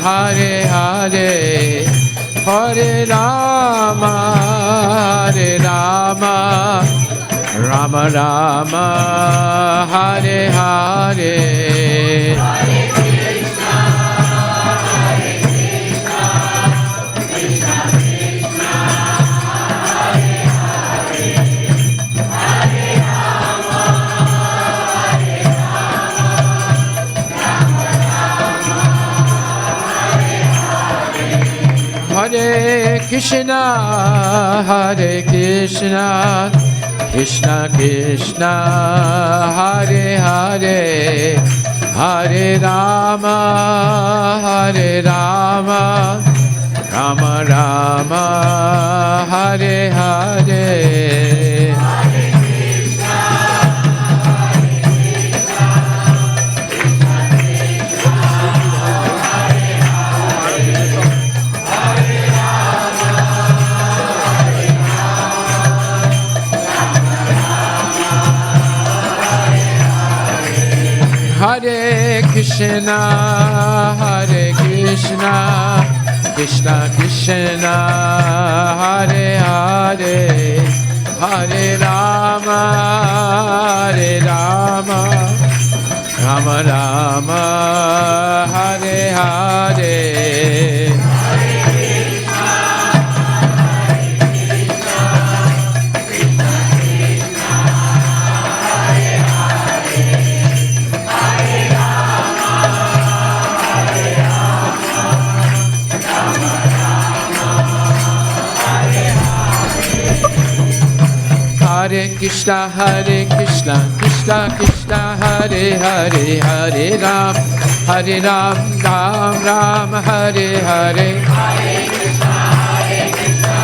Hare Hare Hare Rama Rama Rama Hare Hare Hare Krishna Krishna Krishna Hare Hare Hare Rama Rama Rama Hare Hare Hare Krishna Krishna Krishna Hare Hare Hare Rama, Hare Rama, Rama Rama, Hare Hare. Hare Krishna, Krishna Krishna, Hare Hare, Hare Ram, Ram Ram, Hare Hare. Hare Krishna, Krishna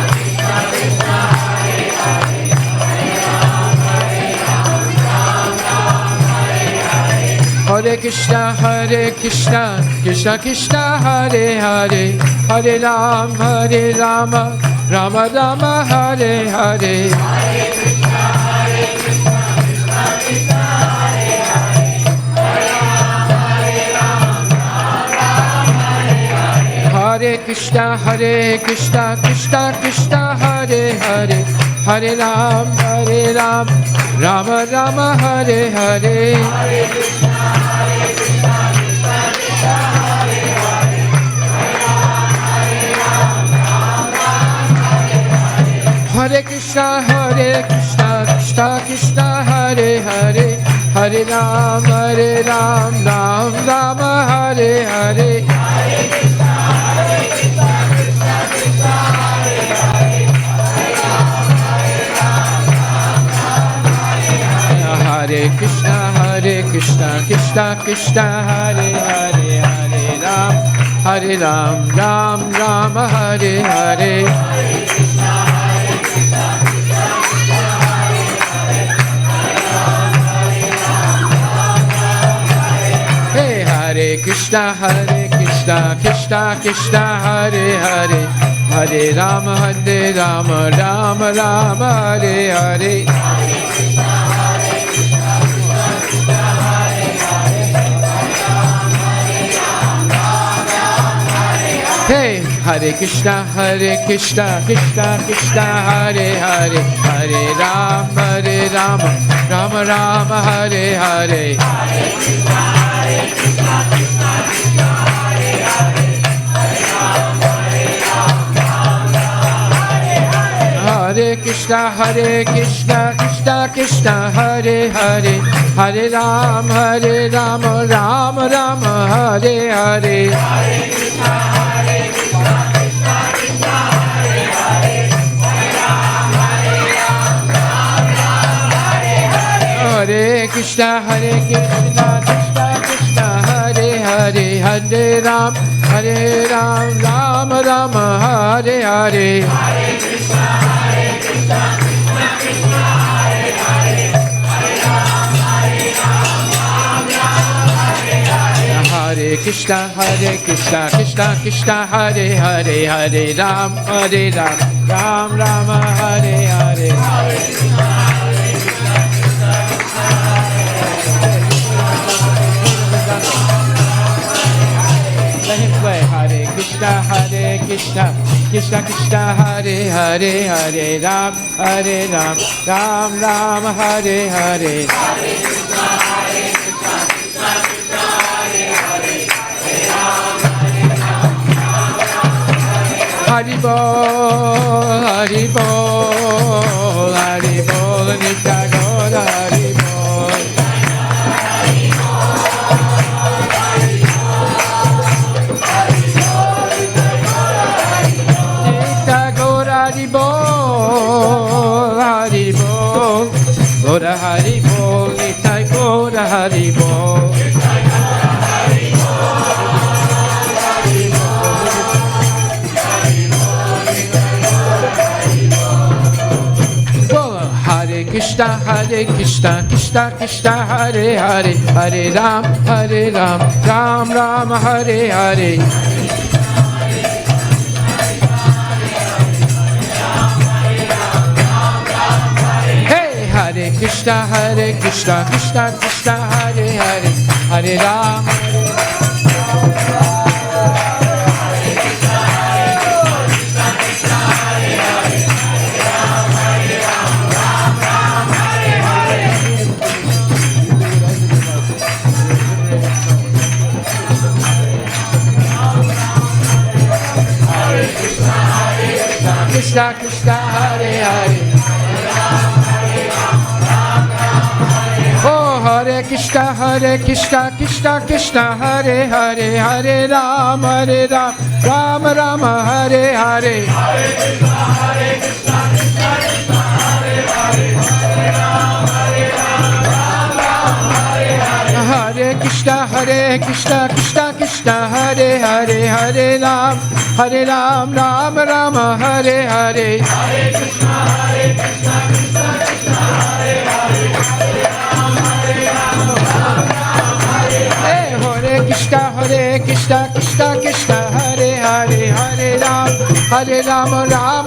Krishna, Hare Hare, Hare Ram, Ram Ram, Hare Hare. Hare Krishna, Krishna Krishna, Hare Hare, Hare Ram, Rama Rama, Hare Hare. Hare Krishna, Krishna Krishna, Hare Hare, Hare Ram, Ram, Hare Hare. Hare Krishna, Krishna Krishna, Hare Hare, Hare Ram, Rama Rama, Hare Hare. Hare Krishna, Krishna Krishna, Hare Hare, Hare Ram, Ram, Hare Hare. Hare Krishna, Krishna Krishna, Hare Hare, Hare Ram, Ram Rama, Hare Hare. Hare Krishna, Krishna Krishna, Hare Hare, Hare Ram, Ram Hare Hare. Hare Krishna, Krishna Krishna, Hare Hare, Hare Ram, Ram Hare Hare. Hare Krishna, Krishna Krishna, Hare Hare, Hare Ram, Ram Hare Hare. Hey, Hare Krishna, Krishna Krishna, Hare Hare, Hare Ram, Ram Hare Hare. Hare Krishna, Krishna Krishna, Hare Hare, Hare Ram, Ram Hare Hare. Hey, Hare Krishna, Krishna Krishna, Hare Hare, Hare Ram, Ram Hare Hare. Hare Krishna, Krishna Krishna, Hare Hare, Hare Ram, Ram Hare Hare. Hare Krishna, Krishna Hare Hare, Hare Ram, Ram Hare Hare. Hare Krishna, Krishna Krishna, Hare Hare, Hare Ram, Ram Hare Hare. Hare Krishna, Krishna Krishna, Hare Hare, Hare Ram, Ram Hare Hare. Hare Krishna, Krishna Krishna, Hare Hare, Hare Ram, Ram Hare Hare. Hare Krishna, Krishna Krishna, Hare Hare, Hare Ram, Ram Hare Hare. Hare Krishna, Krishna Krishna, Hare Let him play. Hare Krishna, Krishna Krishna, Hare Hare, Hare Ram, Ram Hare Hare. Hare Krishna, Krishna Krishna, Hare Hare, Hare Ram, Hari Bol, Hari Bol, Hari Bol, Nitya Gaura, Hari Bol. Hari Bol, Hari Bol, Gora Hari Bol, Nitai Gora Hari Bol. Hare Krishna, Krishna Krishna, Hare Hare, Hare Ram, Ram Hare Hare. Hare Krishna, Krishna Krishna, Hare Hare, Hare Ram. Krishna Krishna Hare Hare. Oh, Hare Krishna Krishna Krishna Hare Hare, Hare Ram Ram Rama Hare Hare. Hare Krishna Krishna Krishna Hare Hare, Hare Ram Hare Krishna Krishna Krishna Hare Hare, Hare Ram Ram Rama Hare Hare. Hare Krishna Krishna Krishna Hare Hare, Hare Ram Hare Krishna Krishna Krishna Hare Hare, Hare Ram Ram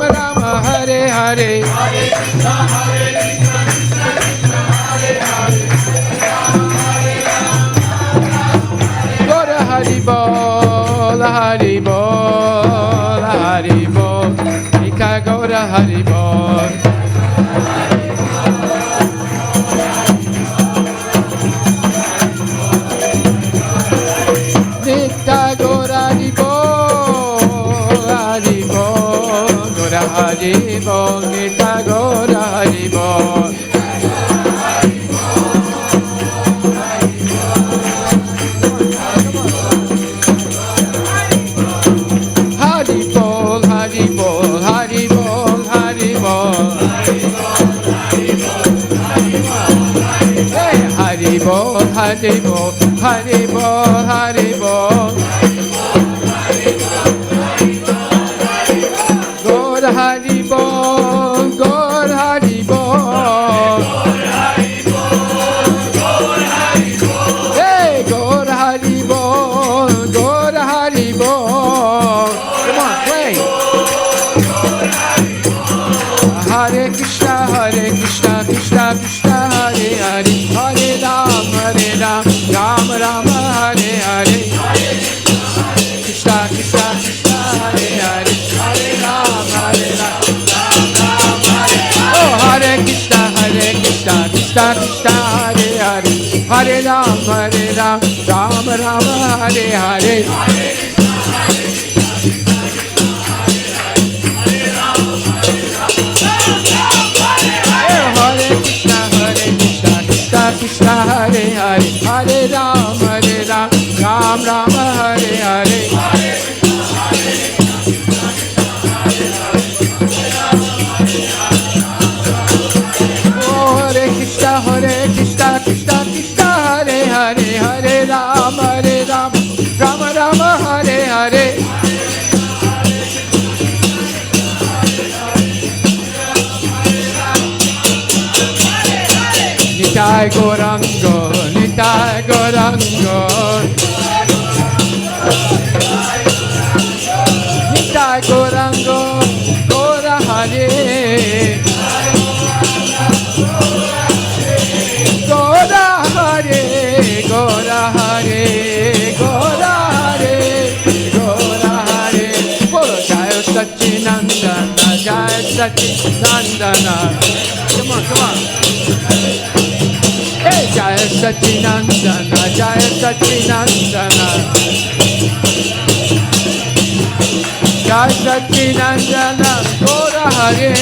Hare Hare. Hare Krishna Krishna Krishna Hare Hare, Gora Hari Bol, Hari Bol, Hari Bol, Ika Gora Hari Bol. Nita Gora Hari Bol, Hari Bol, Gora Hari Bol, Nita Gora Hari Bol. Hari Bol, Hari Bol, Hari Bol, Hari Bol. Hey, Hari Bol, Hari Bol, Hari Bol, Hari Bol. Gaur Hari Bol, Gaur Hari Bol. Hey, Gaur Hari Bol, Gaur Hari Bol. Come on, play. Hare Krishna Krishna Krishna Hare Hare, Hare Ram Ram Ram Hare Hare. Krishna Krishna Krishna Hare Hare, Hare Ram Ram Hare. Oh, Hare Krishna Krishna Krishna Hare Hare, Hare Ram Ram Hare Hare. Krishna Hare Hare, Hare Ram Ram Hare Hare. Oh, Hare Krishna Krishna Krishna Hare Hare, Hare Ram Ram Hare Hare. Nitai Gaurango, Nitai Gaurango, Nitai Gaurango, Gaura Hare, Gaura Hare, Gaura Hare, Gaura Hare, Gaura Hare. Bolo Jaya Satchinandana, Jaya Satchinandana. Come on, come on. Hey, Jaya Satchinandana, Jaya Satchinandana. Jaya Satchinandana, Gaura Hare.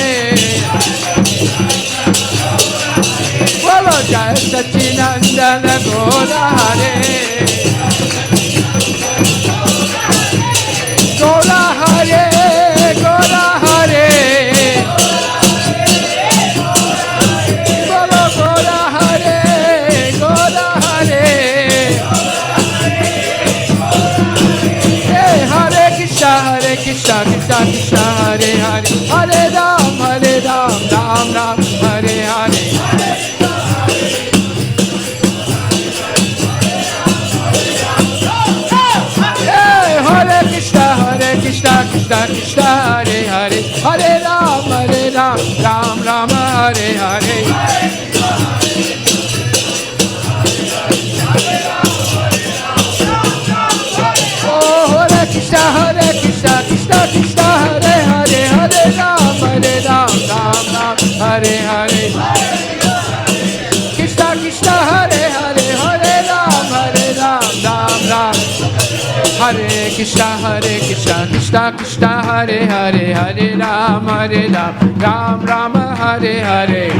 Bolo Jaya Satchinandana, Gaura Hare. Gaura Hare, Gaura Hare. Bolo Gaura Hare, Gaura Hare. Hey, Hare Krishna Krishna Krishna Hare Hare, Hare Ram Ram Hare Hare. Hey, Hare Krishna Krishna Krishna Hare Hare, Hare Ram Ram Hare Hare. Oh, Hare Krishna Krishna Krishna Hare Hare, Hare Ram Hare Hare. Krishna Krishna Hare Hare, Hare Ram Ram Hare Krishna, Krishna Krishna, Hare Hare, Hare Ram, Ram Rama, Hare Hare.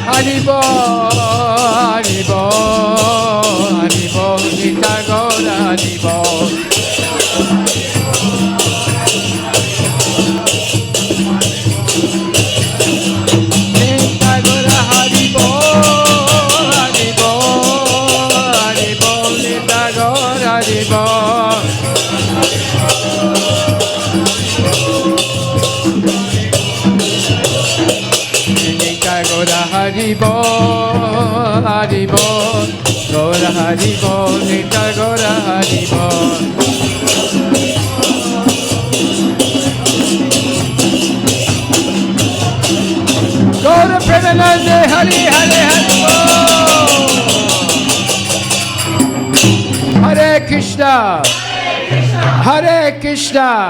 Haribo, Haribo, Haribo, Nita Gaura, Haribo. Nita Gaura, Haribo, Haribo, Haribo, Nita Gaura, Haribo. Gaura Haribo, Haribo, Gaura Haribo, Nita Gaura Haribo. Gaura Premanande, Hari Hare Haribo. Hare Krishna, Hare Krishna,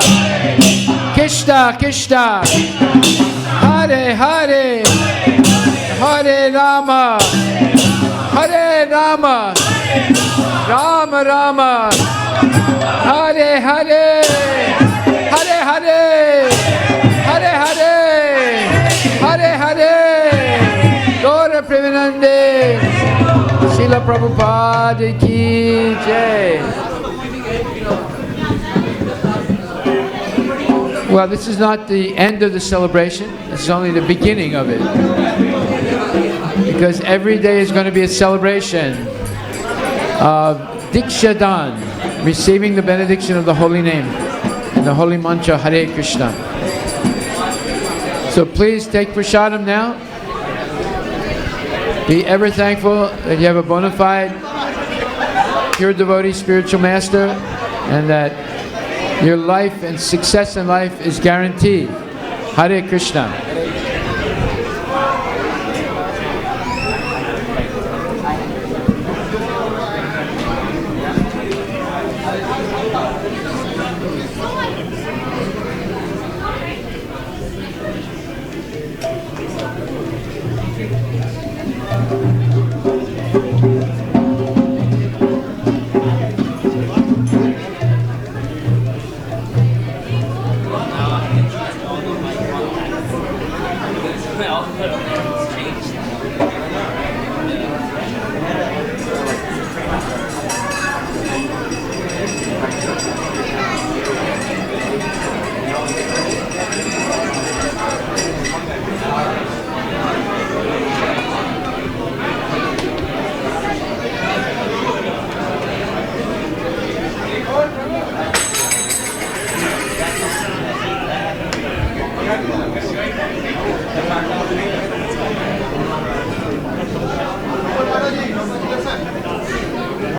Krishna Krishna, Hare Hare, Hare Rama, Hare Rama, Rama Rama, Hare Hare, Hare Hare, Hare Hare, Hare Hare, Gaura Premanande, Srila Prabhupada ki jai. Well, this is not the end of the celebration. This is only the beginning of it. Because every day is going to be a celebration of Diksha Dan, receiving the benediction of the holy name, and the holy mantra Hare Krishna. So please take prasadam now. Be ever thankful that you have a bona fide, pure devotee, spiritual master, and that your life and success in life is guaranteed. Hare Krishna.